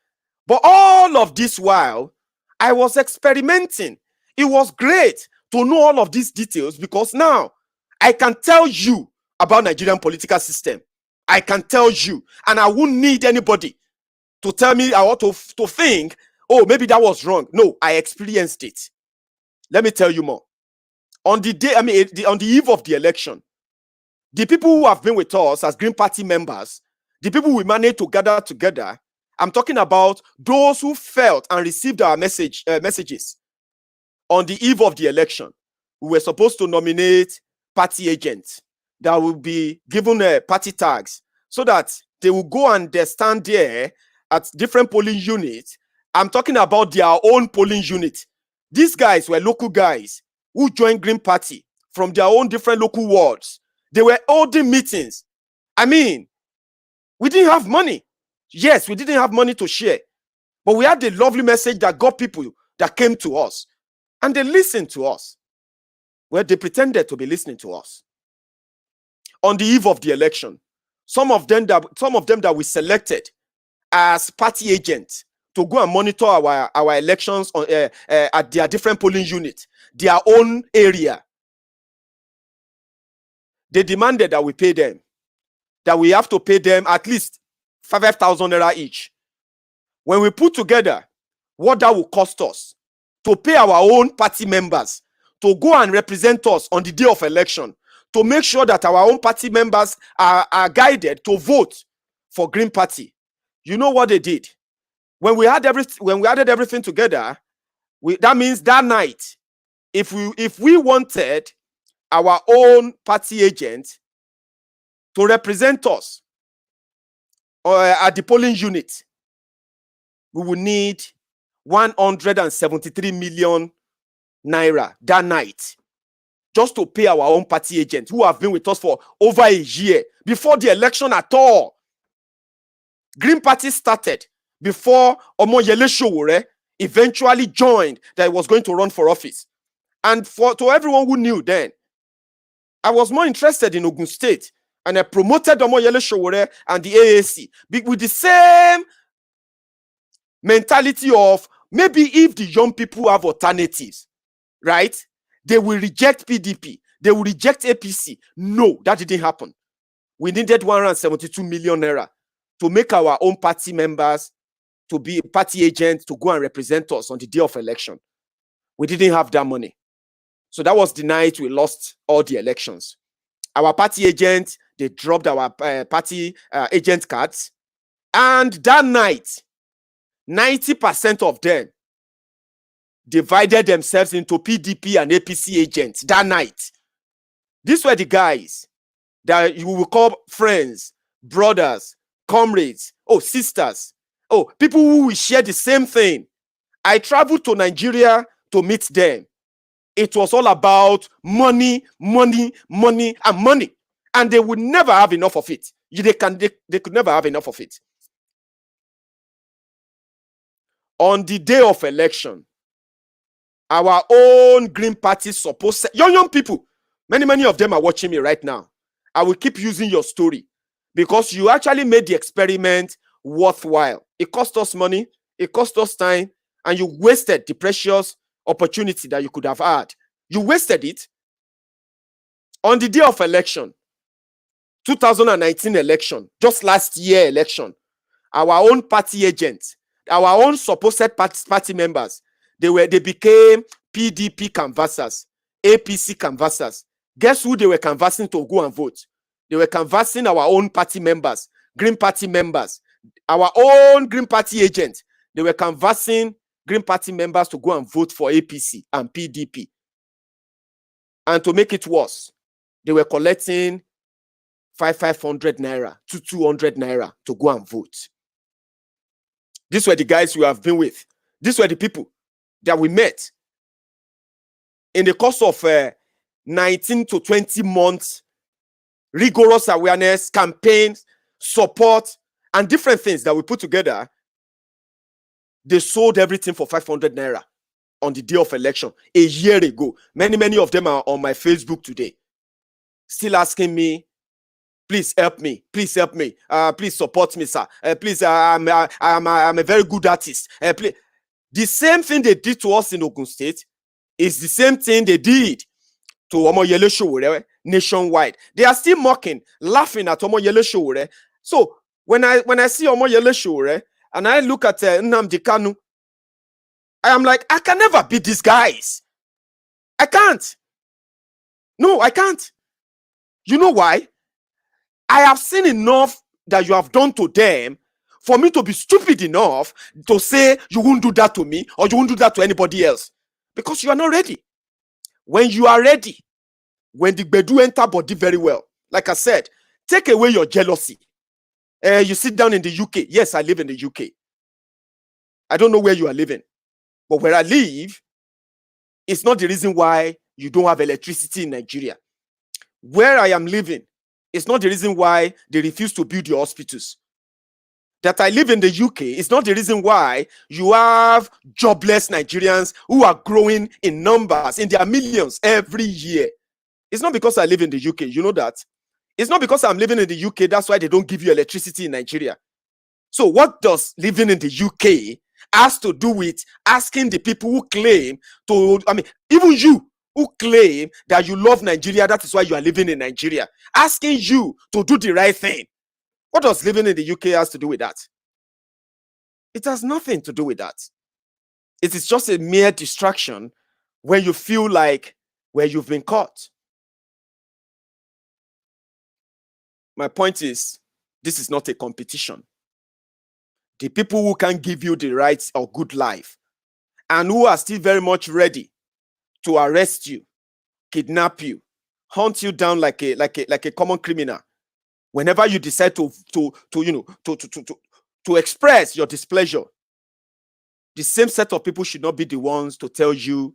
But all of this while, I was experimenting. It was great to know all of these details because now I can tell you about Nigerian political system. I can tell you, and I won't need anybody to tell me or to think, oh, maybe that was wrong. No, I experienced it. Let me tell you more. On the day, on the eve of the election, the people who have been with us as Green Party members, the people we managed to gather together, I'm talking about those who felt and received our messages on the eve of the election. We were supposed to nominate party agents that will be given party tags so that they will go and stand there at different polling units. I'm talking about their own polling unit. These guys were local guys who joined Green Party from their own different local wards. They were holding meetings. We didn't have money. Yes, we didn't have money to share, but we had the lovely message that got people that came to us and they listened to us. Well, they pretended to be listening to us. On the eve of the election, some of them that we selected as party agents to go and monitor our elections at their different polling units, their own area, they demanded that we pay them, that we have to pay them at least 5,000 naira each. When we put together what that will cost us to pay our own party members to go and represent us on the day of election, to make sure that our own party members are guided to vote for Green Party. You know what they did? When we added everything together, that means that night, if we wanted our own party agent to represent us at the polling unit, we will need 173 million naira that night just to pay our own party agents who have been with us for over a year before the election at all. Green Party started before Omoyele Sowore eventually joined that he was going to run for office. And to everyone who knew then, I was more interested in Ogun State, and I promoted Omoyele Sowore and the AAC with the same mentality of maybe if the young people have alternatives, right, they will reject PDP, they will reject APC. No, that didn't happen. We needed 172 million naira to make our own party members to be party agents to go and represent us on the day of election. We didn't have that money. So that was the night we lost all the elections. Our party agents, they dropped our party agent cards. And that night, 90% of them divided themselves into PDP and APC agents that night. These were the guys that you will call friends, brothers, comrades, sisters, people who will share the same thing. I traveled to Nigeria to meet them. It was all about money, money, money, and money. And they would never have enough of it. They could never have enough of it. On the day of election, our own Green Party supposed young people, many of them are watching me right now. I will keep using your story because you actually made the experiment worthwhile. It cost us money, it cost us time, and you wasted the precious opportunity that you could have had. You wasted it. On the day of election, 2019 election, just last year election, our own party agents, our own supposed party members, they became PDP canvassers, APC canvassers. Guess who they were canvassing to go and vote? They were canvassing our own party members, Green Party members, our own Green Party agents. They were canvassing Green Party members to go and vote for APC and PDP. And to make it worse, they were collecting 500 naira to 200 naira to go and vote. These were the guys we have been with. These were the people that we met in the course of 19 to 20 months, rigorous awareness, campaigns, support, and different things that we put together. They sold everything for 500 naira on the day of election a year ago. Many of them are on my Facebook today, still asking me, please help me, please help me, please support me, sir. Please, I'm a very good artist. Please. The same thing they did to us in Ogun State is the same thing they did to Omoyele Sowore nationwide. They are still mocking, laughing at Omoyele Sowore. So when I see Omoyele Sowore and I look at Nnamdi Kanu, I am like, I can never beat these guys. I can't. No, I can't. You know why? I have seen enough that you have done to them for me to be stupid enough to say you won't do that to me or you won't do that to anybody else. Because you are not ready. When you are ready, when the Bedu enter body very well, like I said, take away your jealousy. You sit down in the UK. Yes, I live in the UK. I don't know where you are living. But where I live, it's not the reason why you don't have electricity in Nigeria. Where I am living, it's not the reason why they refuse to build your hospitals. That I live in the UK is not the reason why you have jobless Nigerians who are growing in numbers, in their millions every year. It's not because I live in the UK, you know that. It's not because I'm living in the UK, that's why they don't give you electricity in Nigeria. So what does living in the UK has to do with asking the people who claim to, even you who claim that you love Nigeria, that is why you are living in Nigeria, asking you to do the right thing. What does living in the UK has to do with that? It has nothing to do with that. It is just a mere distraction when you feel like where you've been caught. My point is, this is not a competition. The people who can give you the right or good life and who are still very much ready to arrest you, kidnap you, hunt you down like a common criminal, whenever you decide to express your displeasure, the same set of people should not be the ones to tell you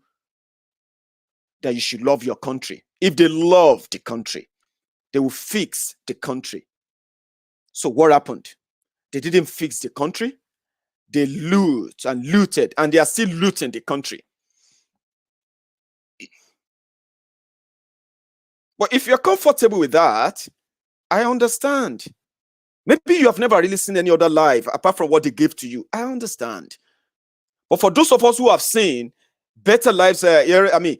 that you should love your country. If they love the country, they will fix the country. So what happened? They didn't fix the country. they loot and looted, and they are still looting the country. But if you're comfortable with that, I understand. Maybe you have never really seen any other life apart from what they gave to you. I understand. But for those of us who have seen better lives, we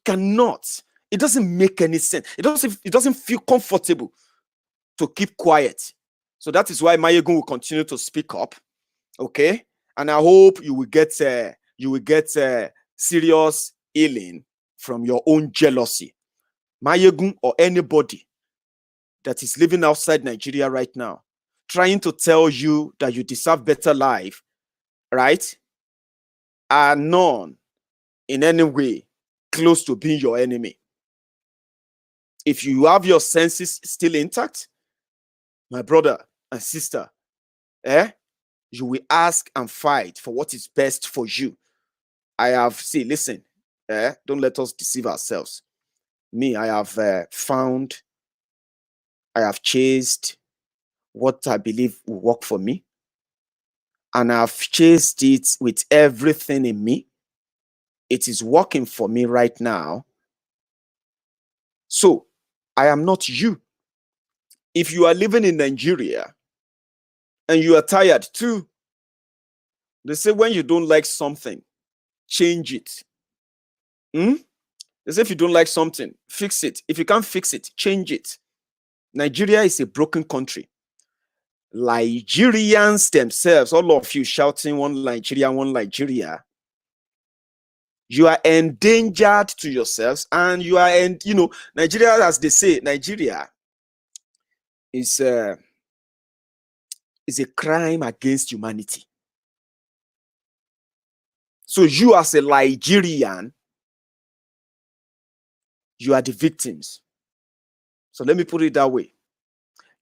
cannot. It doesn't make any sense. It doesn't feel comfortable to keep quiet. So that is why Maiyegun will continue to speak up. Okay, and I hope you will get serious healing from your own jealousy. Maiyegun or anybody that is living outside Nigeria right now, trying to tell you that you deserve better life, right, are none in any way close to being your enemy. If you have your senses still intact, my brother and sister, you will ask and fight for what is best for you. Listen, don't let us deceive ourselves. Me, I have chased what I believe will work for me, and I've chased it with everything in me. It is working for me right now. So I am not you. If you are living in Nigeria and you are tired too, they say when you don't like something, change it. They say if you don't like something, fix it. If you can't fix it, change it. Nigeria is a broken country. Nigerians themselves, all of you shouting one Nigeria, you are endangered to yourselves, and you are, Nigeria, as they say, Nigeria is a crime against humanity. So you as a Nigerian, you are the victims. So let me put it that way.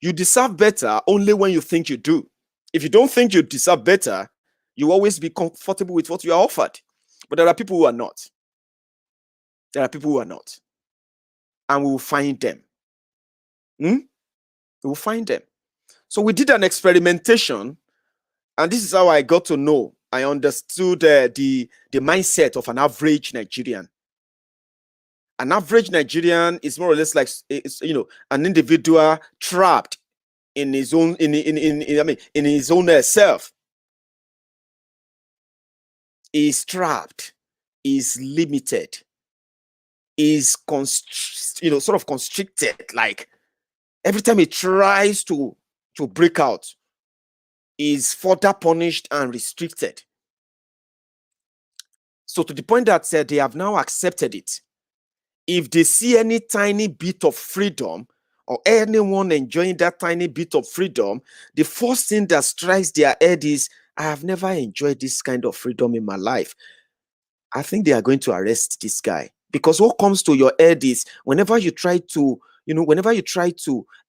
You deserve better only when you think you do. If you don't think you deserve better, you always be comfortable with what you are offered. But there are people who are not. There are people who are not. And we will find them. We will find them. So we did an experimentation, and this is how I got to know. I understood the mindset of an average Nigerian. An average Nigerian is more or less like an individual trapped in his own in his own self. Is trapped, is limited, is sort of constricted. Like every time he tries to break out, is further punished and restricted. So to the point that they have now accepted it. If they see any tiny bit of freedom, or anyone enjoying that tiny bit of freedom, the first thing that strikes their head is, I have never enjoyed this kind of freedom in my life. I think they are going to arrest this guy, because what comes to your head is whenever you try to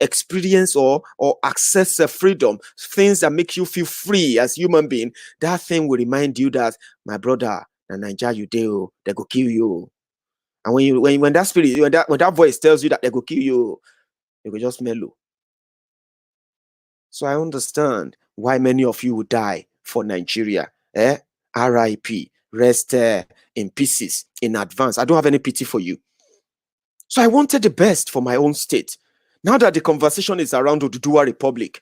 experience or access freedom, things that make you feel free as a human being, that thing will remind you that, my brother, na Naija you dey, they go kill you. And when that spirit, when that voice tells you that they go kill you, you go just mellow. So I understand why many of you will die for Nigeria. R.I.P. Rest in pieces in advance. I don't have any pity for you. So I wanted the best for my own state. Now that the conversation is around Oduduwa Republic,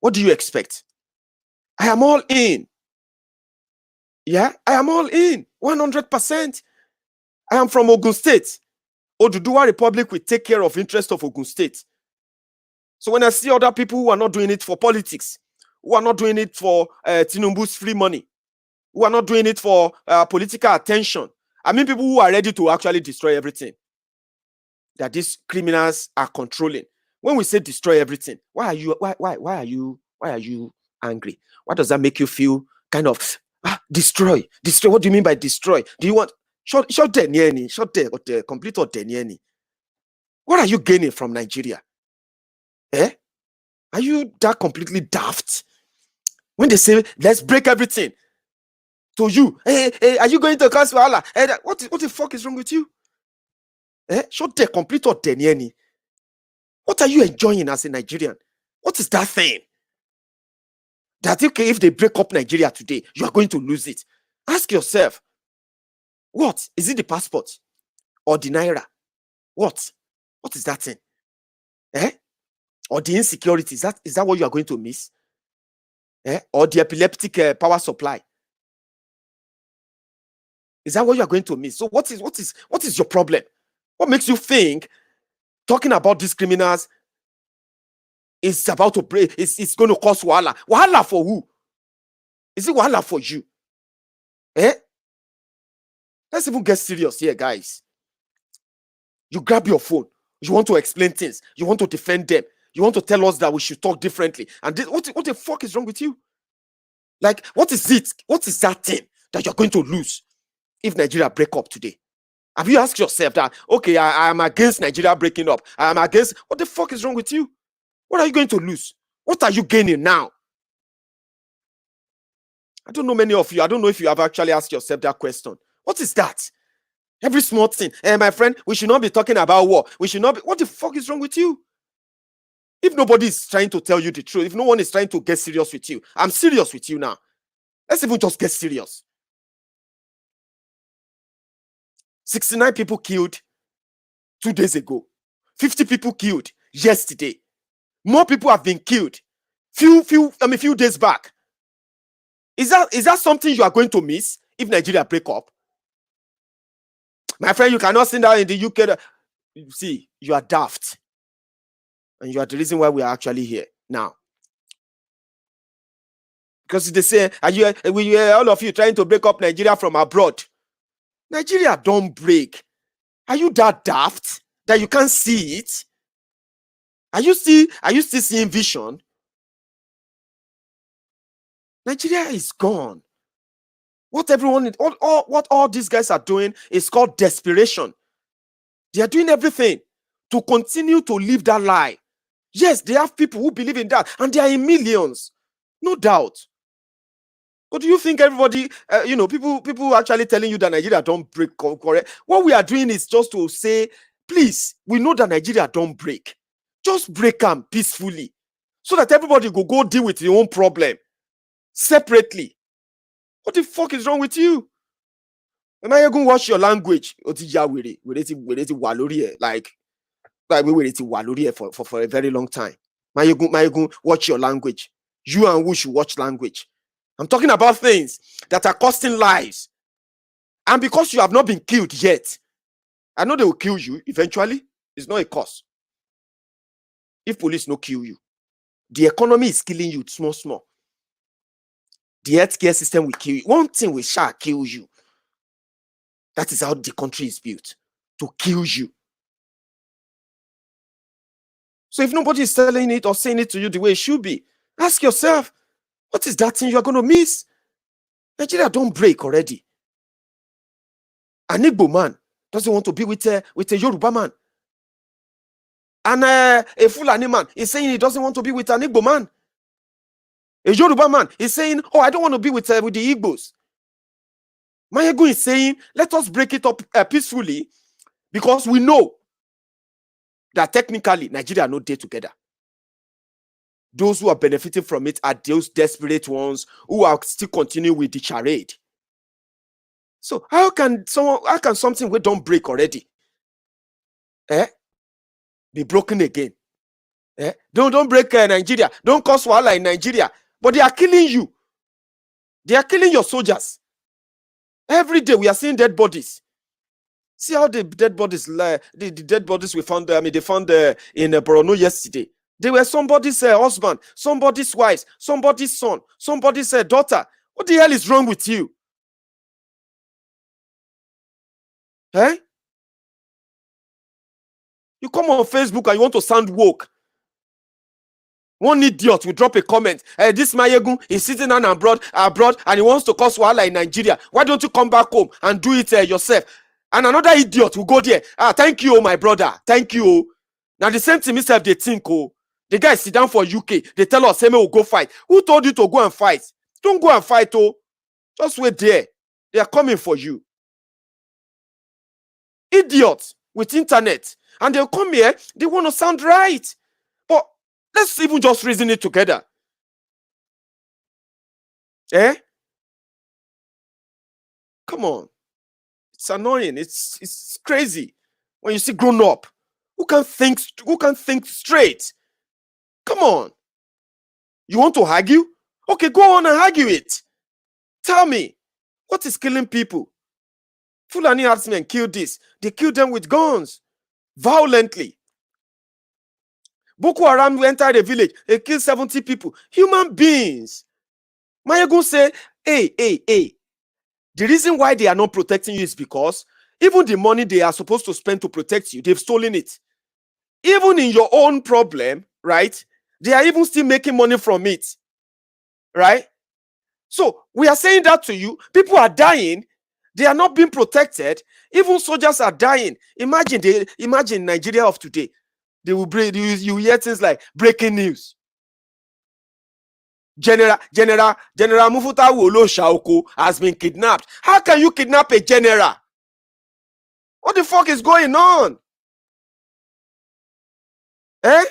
what do you expect? I am all in. Yeah, I am all in. 100%. I am from Ogun State. Oduduwa Republic will take care of interest of Ogun State. So when I see other people who are not doing it for politics, who are not doing it for Tinubu's free money, who are not doing it for political attention, I mean people who are ready to actually destroy everything that these criminals are controlling. When we say destroy everything, why are you angry? Why does that make you feel kind of destroy? Destroy? What do you mean by destroy? Do you want short complete or denieni? What are you gaining from Nigeria? Are you that completely daft? When they say let's break everything to you, are you going to cause wahala? What the fuck is wrong with you? Short complete or denieni? What are you enjoying as a Nigerian? What is that thing That okay, if they break up Nigeria today, you are going to lose it. Ask yourself, what? Is it the passport or the naira? What? What is that thing? Eh? Or the insecurity? Is that what you are going to miss? Eh? Or the epileptic power supply? Is that what you are going to miss? So what is your problem? What makes you think talking about these criminals is about to break? It's going to cause wahala? Wahala for who? Is it wahala for you? Eh? Let's even get serious here, guys. You grab your phone. You want to explain things. You want to defend them. You want to tell us that we should talk differently. And what the fuck is wrong with you? Like, what is it? What is that thing that you're going to lose if Nigeria break up today? Have you asked yourself that, okay, I am against Nigeria breaking up. I am against, what the fuck is wrong with you? What are you going to lose? What are you gaining now? I don't know many of you. I don't know if you have actually asked yourself that question. What is that? Every small thing. My friend, we should not be talking about war. We should not be. What the fuck is wrong with you? If nobody is trying to tell you the truth, if no one is trying to get serious with you, I'm serious with you now. Let's even just get serious. 69 people killed 2 days ago. 50 people killed yesterday. More people have been killed few days back. Is that something you are going to miss if Nigeria break up? My friend, you cannot sit down in the UK. See, you are daft. And you are the reason why we are actually here now. Because they say, all of you trying to break up Nigeria from abroad. Nigeria don't break. Are you that daft that you can't see it? Are you still seeing vision? Nigeria is gone. What all these guys are doing is called desperation. They are doing everything to continue to live that lie. Yes, they have people who believe in that, and they are in millions, no doubt. But do you think everybody, people actually telling you that Nigeria don't break? Correct? What we are doing is just to say, please, we know that Nigeria don't break. Just break them peacefully, so that everybody go deal with your own problem separately. What the fuck is wrong with you? Maiyegun, watch your language. Like we waited for a very long time. Maiyegun, watch your language. You and we should watch language. I'm talking about things that are costing lives. And because you have not been killed yet, I know they will kill you eventually. It's not a cause. If police no kill you, the economy is killing you small. The healthcare system will kill you. One thing will shall kill you. That is how the country is built, to kill you. So if nobody is telling it or saying it to you the way it should be, ask yourself, what is that thing you are going to miss? Nigeria don't break already. An Igbo man doesn't want to be with a Yoruba man. And a Fulani man is saying he doesn't want to be with an Igbo man. A Yoruba man is saying, oh, I don't want to be with the Igbos. Maiyegun is saying, let us break it up peacefully, because we know that technically Nigeria are not there together. Those who are benefiting from it are those desperate ones who are still continuing with the charade. So how can something we don't break already be broken again? Don't break Nigeria. Don't cause wahala in Nigeria. But they are killing you. They are killing your soldiers. Every day we are seeing dead bodies. See how the dead bodies the dead bodies we found. They found in Borno yesterday. They were somebody's husband, somebody's wife, somebody's son, somebody's daughter. What the hell is wrong with you? You come on Facebook and you want to sound woke. One idiot will drop a comment. This Maiyegun is sitting down abroad and he wants to cause wahala in Nigeria. Why don't you come back home and do it yourself? And another idiot will go there. Thank you, my brother. Thank you. Now the same thing himself they think. The guy sit down for UK. They tell us, hey, we'll go fight. Who told you to go and fight? Don't go and fight, Just wait there. They are coming for you. Idiots with internet. And they'll come here. They want to sound right. But let's even just reason it together. Eh? Come on. It's annoying. It's crazy when you see grown up who can think straight. Come on. You want to argue? Okay, go on and argue it. Tell me, what is killing people? Fulani herdsmen killed this. They killed them with guns, violently. Boko Haram entered the village. They killed 70 people. Human beings. Maiyegun say, hey. The reason why they are not protecting you is because even the money they are supposed to spend to protect you, they've stolen it. Even in your own problem, right? They are even still making money from it, right? So we are saying that to you. People are dying. They are not being protected. Even soldiers are dying. Imagine Nigeria of today. They will bring you hear things like breaking news. General Mufutawu Oloshaoko has been kidnapped. How can you kidnap a general? What the fuck is going on? Eh?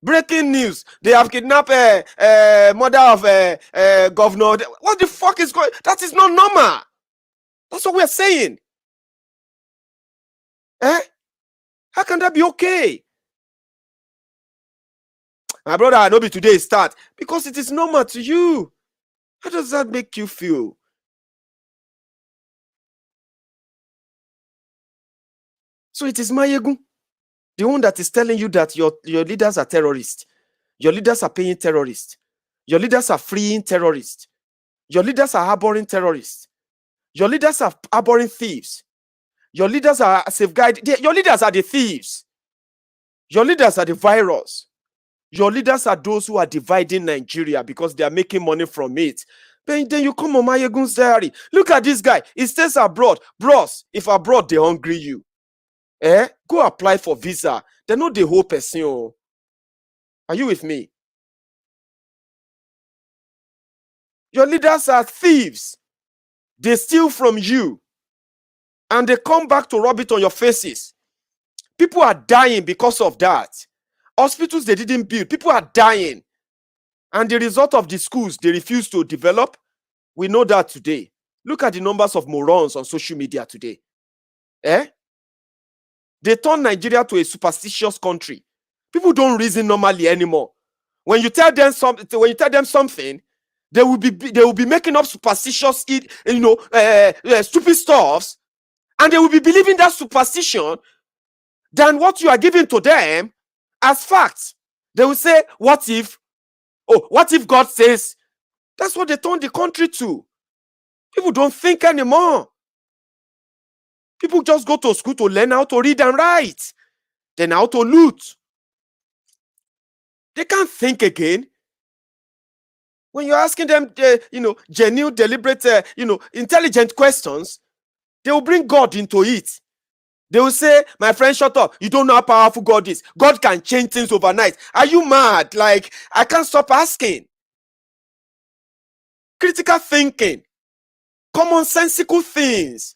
Breaking news. They have kidnapped mother of governor. What the fuck is going? That is not normal. That's what we're saying. Eh? How can that be okay? My brother, I know be today start because it is normal to you. How does that make you feel? So it is Maiyegun, the one that is telling you that your leaders are terrorists. Your leaders are paying terrorists. Your leaders are freeing terrorists. Your leaders are harboring terrorists. Your leaders are harboring thieves. Your leaders are safeguarding. Your leaders are the thieves. Your leaders are the virus. Your leaders are those who are dividing Nigeria because they are making money from it. But then you come on Maiyegun's diary. Look at this guy. He stays abroad. Bros, if abroad they hungry you, go apply for visa. They're not the whole person. Oh. Are you with me? Your leaders are thieves. They steal from you. And they come back to rub it on your faces. People are dying because of that. Hospitals they didn't build. People are dying. And the result of the schools they refuse to develop, we know that today. Look at the numbers of morons on social media today. They turn Nigeria to a superstitious country. People don't reason normally anymore. When you tell them something, they will be making up superstitious, stupid stuffs, and they will be believing that superstition than what you are giving to them as facts. They will say, what if God says? That's what they turn the country to. People don't think anymore. People just go to school to learn how to read and write, then how to loot. They can't think again. When you're asking them, genuine, deliberate, intelligent questions, they will bring God into it. They will say, my friend, shut up. You don't know how powerful God is. God can change things overnight. Are you mad? Like, I can't stop asking. Critical thinking, commonsensical things.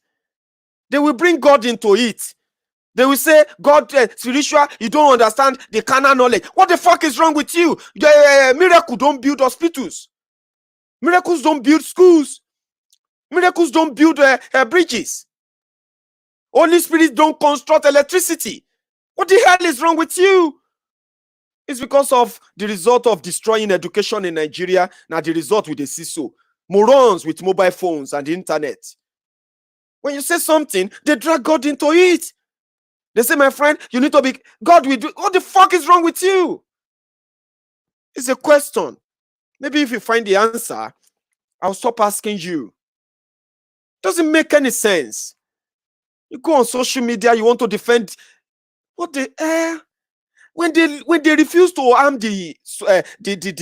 They will bring God into it. They will say, God, spiritual, you don't understand the carnal knowledge. What the fuck is wrong with you? Miracle don't build hospitals. Miracles don't build schools. Miracles don't build bridges. Holy Spirit don't construct electricity. What the hell is wrong with you? It's because of the result of destroying education in Nigeria. Now the result with the CISO. Morons with mobile phones and the internet. When you say something, they drag God into it. They say, my friend, you need to be, God will do. What the fuck is wrong with you? It's a question. Maybe if you find the answer, I'll stop asking you. Doesn't make any sense. You go on social media, you want to defend what the hell? When they refuse to arm the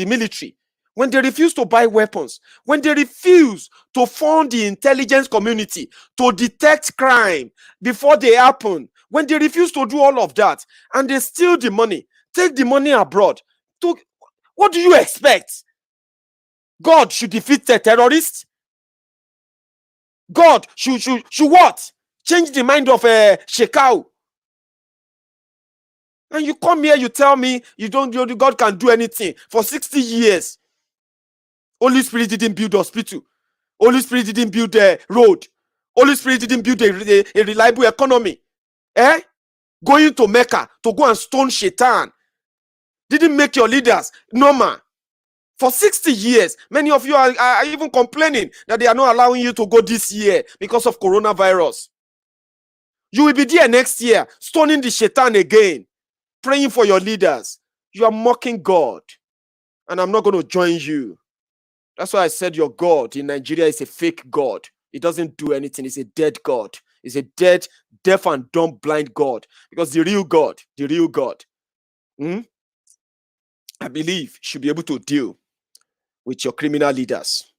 military, when they refuse to buy weapons, when they refuse to fund the intelligence community to detect crime before they happen, when they refuse to do all of that, and they steal the money, take the money abroad, what do you expect? God should defeat the terrorists? God should what? Change the mind of Shekau? And you come here, you tell me God can do anything for 60 years. Holy Spirit didn't build hospital. Holy Spirit didn't build a road. Holy Spirit didn't build a reliable economy. Going to Mecca to go and stone Shaitan didn't make your leaders normal. For 60 years, many of you are even complaining that they are not allowing you to go this year because of coronavirus. You will be there next year, stoning the Shaitan again, praying for your leaders. You are mocking God, and I'm not going to join you. That's why I said your God in Nigeria is a fake God. It doesn't do anything. It's a dead God. It's a dead, deaf and dumb, blind God. Because the real God, I believe, should be able to deal with your criminal leaders.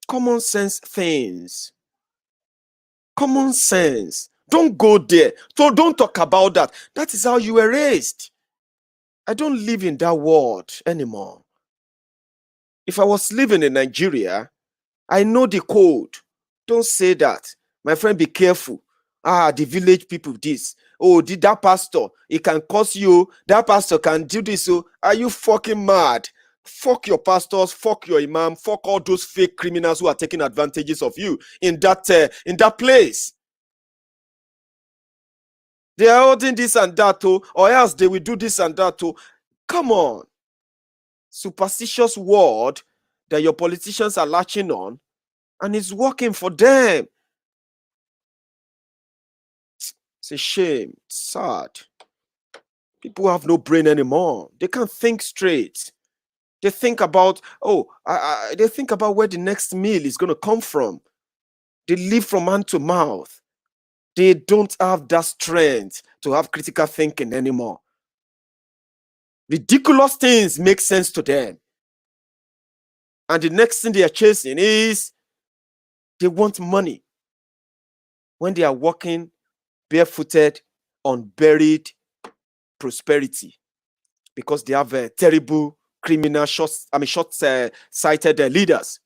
Common sense things. Common sense. Don't go there. So don't talk about that. That is how you were raised. I don't live in that world anymore. If I was living in Nigeria, I know the code. Don't say that. My friend, be careful. The village people, this. Oh, did that pastor? It can cost you. That pastor can do this. So are you fucking mad? Fuck your pastors, fuck your imam, fuck all those fake criminals who are taking advantages of you in that place. They are holding this and that too, or else they will do this and that too. Come on. Superstitious word that your politicians are latching on, and it's working for them. It's a shame. It's sad. People have no brain anymore. They can't think straight. They think about, they think about where the next meal is going to come from. They live from hand to mouth. They don't have that strength to have critical thinking anymore. Ridiculous things make sense to them. And the next thing they are chasing is they want money. When they are walking barefooted on buried prosperity, because they have a terrible criminal short-sighted leaders.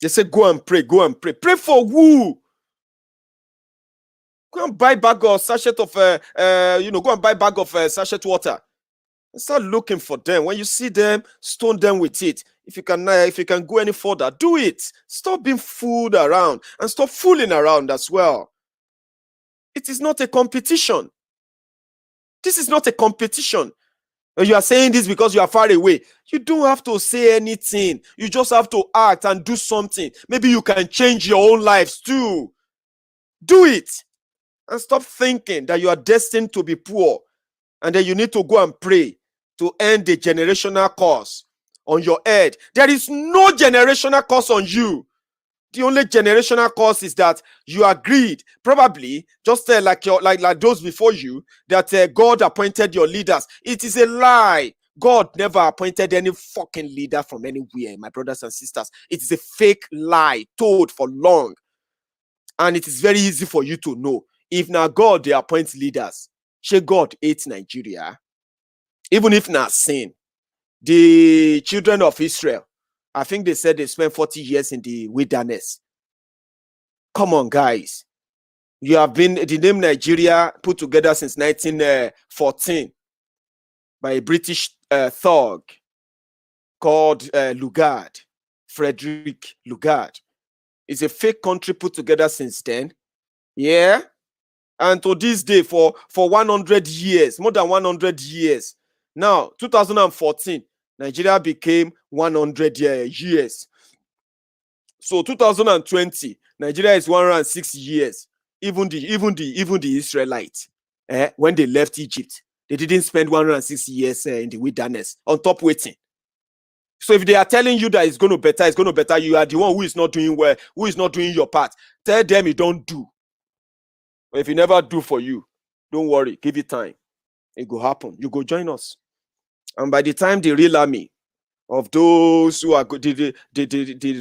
They say, go and pray, go and pray. Pray for who? Go and buy bag of sachet of, go and buy bag of sachet water. And start looking for them. When you see them, stone them with it. If you can go any further, do it. Stop being fooled around and stop fooling around as well. It is not a competition. This is not a competition. You are saying this because you are far away. You don't have to say anything. You just have to act and do something. Maybe you can change your own lives too. Do it. And stop thinking that you are destined to be poor and that you need to go and pray to end the generational curse on your head. There is no generational curse on you. The only generational curse is that you agreed, probably just like those before you, that God appointed your leaders. It is a lie. God never appointed any fucking leader from anywhere, my brothers and sisters. It is a fake lie told for long. And it is very easy for you to know. If now God, they appoint leaders, shey God hates Nigeria. Even if not sin, the children of Israel, I think they said they spent 40 years in the wilderness. Come on, guys. You have been the name Nigeria put together since 1914 by a British thug called Lugard, Frederick Lugard. It's a fake country put together since then. Yeah. And to this day, for 100 years, more than 100 years. Now, 2014, Nigeria became 100 years. So 2020, Nigeria is 106 years. Even the Israelites, when they left Egypt, they didn't spend 106 years in the wilderness on top waiting. So if they are telling you that it's going to better, you are the one who is not doing well, who is not doing your part. Tell them you don't do. But if you never do for you, don't worry, give it time. It will happen. You go join us. And by the time the real army of those who are the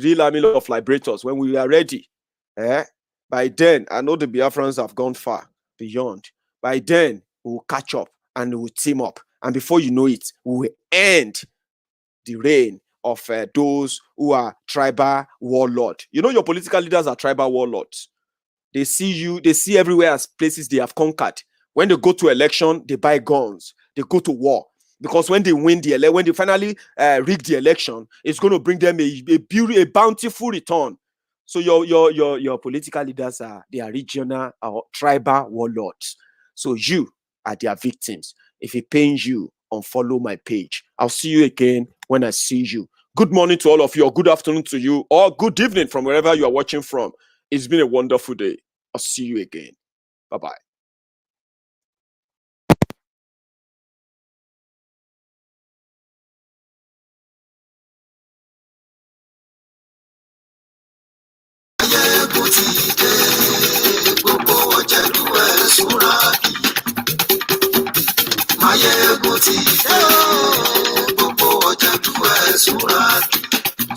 real army of liberators, when we are ready, by then, I know the Biafrans have gone far beyond. By then, we will catch up and we will team up. And before you know it, we will end the reign of those who are tribal warlords. You know, your political leaders are tribal warlords. They see you, they see everywhere as places they have conquered. When they go to election, they buy guns, they go to war. Because when they win when they finally rig the election, it's going to bring them a bountiful return. So your political leaders are regional or tribal warlords. So you are their victims. If it pains you, unfollow my page. I'll see you again when I see you. Good morning to all of you, or good afternoon to you, or good evening from wherever you are watching from. It's been a wonderful day. I'll see you again. Bye-bye. Maiyegun ti dé, gbogbo ọ̀jẹ̀lú ẹ̀ súnra kí. Maiyegun ti dé, gbogbo ọ̀jẹ̀lú ẹ̀ súnra kí.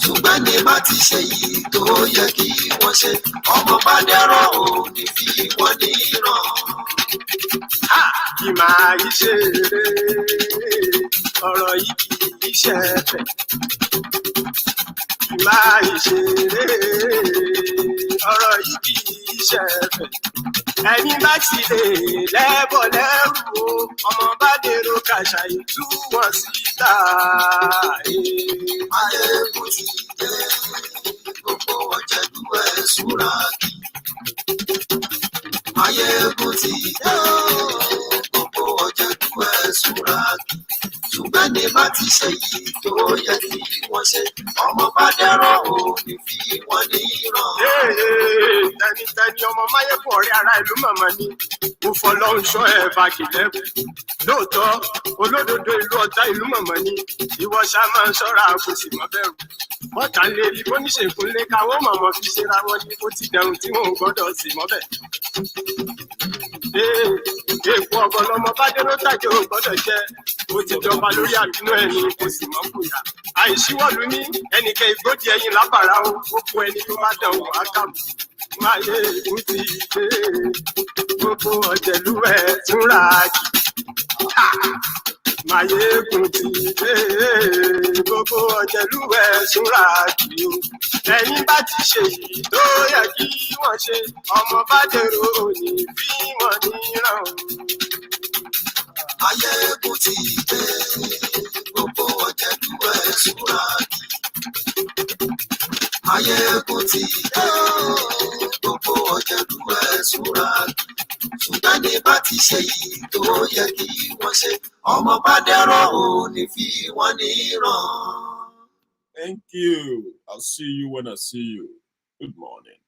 Ṣùgbọ́n ní bá ti ṣe yìí tó yẹ kí wọ́n ṣe, ọmọ bá dẹ́rọ̀ ò ní fi wọ́n níran. Kì máa yí ṣe eré, ọ̀rọ̀ yìí kì í ṣe ẹ̀fẹ̀. Kì máa yí ṣe eré, ọ̀rọ̀ yìí kì í ṣe ẹ̀fẹ̀. Ẹni bá ti lè lẹ́bọ̀ lẹ́rù o, ọmọ bá dèrò kàṣà ìtú wọn síta. Maiyegun ti dé, gbogbo ọ̀jẹ̀lú ẹ̀ súnra kí. Maiyegun ti dé, gbogbo ọ̀jẹ̀lú ẹ̀ súnra kí. Ṣùgbọ́n ní bá ti ṣe yìí tó yẹ kí wọ́n ṣe, ọmọ bá dẹ́rọ̀ ò ní fi wọ́n níran. Tẹnitẹni ọmọ Maiyegun ọ̀rẹ́ ará ìlú mọ̀mọ́ ni mo fọlọ́run ṣọ́ ẹ̀ báàgì lẹ́kùn. Lóòótọ́ olódodo ìlú ọ̀tá ìlú mọ̀mọ́ ni ìwọ ṣá máa ń ṣọ́ra kò sì mọ́ bẹ̀rù. Bọ́tà ń lérí bóníṣègùn lé káwọ́ mọ̀mọ́ fi ṣera wọn ní ó ti dẹrùn tí wọn ò gbọ́dọ̀ sì mọ́bẹ̀. Èèpo ọ̀gọ̀ lọmọ bá dé ló tàjẹ́ ò gbọ́dọ̀ jẹ́. Ó ti jọba lórí àbínú ẹni kò sì mọ́ kùyà. Àìsíwọ́lu ní ẹnìkẹ́ ìgbódì ẹyin lábàrá o, ó kó ẹni tó bá dàn wọ́n á kàbù. Maiyegun ti dé, gbogbo ọ̀jẹ̀lú ẹ̀ túnra kí. Maiyegun ti dé, gbogbo ọ̀jẹ̀lú ẹ̀ túnra kí o. Ẹ̀yin bá ti ṣe yìí tó yẹ kí wọ́n ṣe, ọmọ bá dèrò ní bí wọ́n níran. Maiyegun ti dé, gbogbo ọ̀jẹ̀lú ẹ̀ súnra kí. Maiyegun ti dé, gbogbo ọ̀jẹ̀lú ẹ̀ súnra kí. Ṣùgbọ́n ní bá ti ṣe yìí tó yẹ kí wọ́n ṣe, ọmọ bá dẹ́rọ̀ ò ní fi wọ́n níran. Thank you. I'll see you when I see you. Good morning.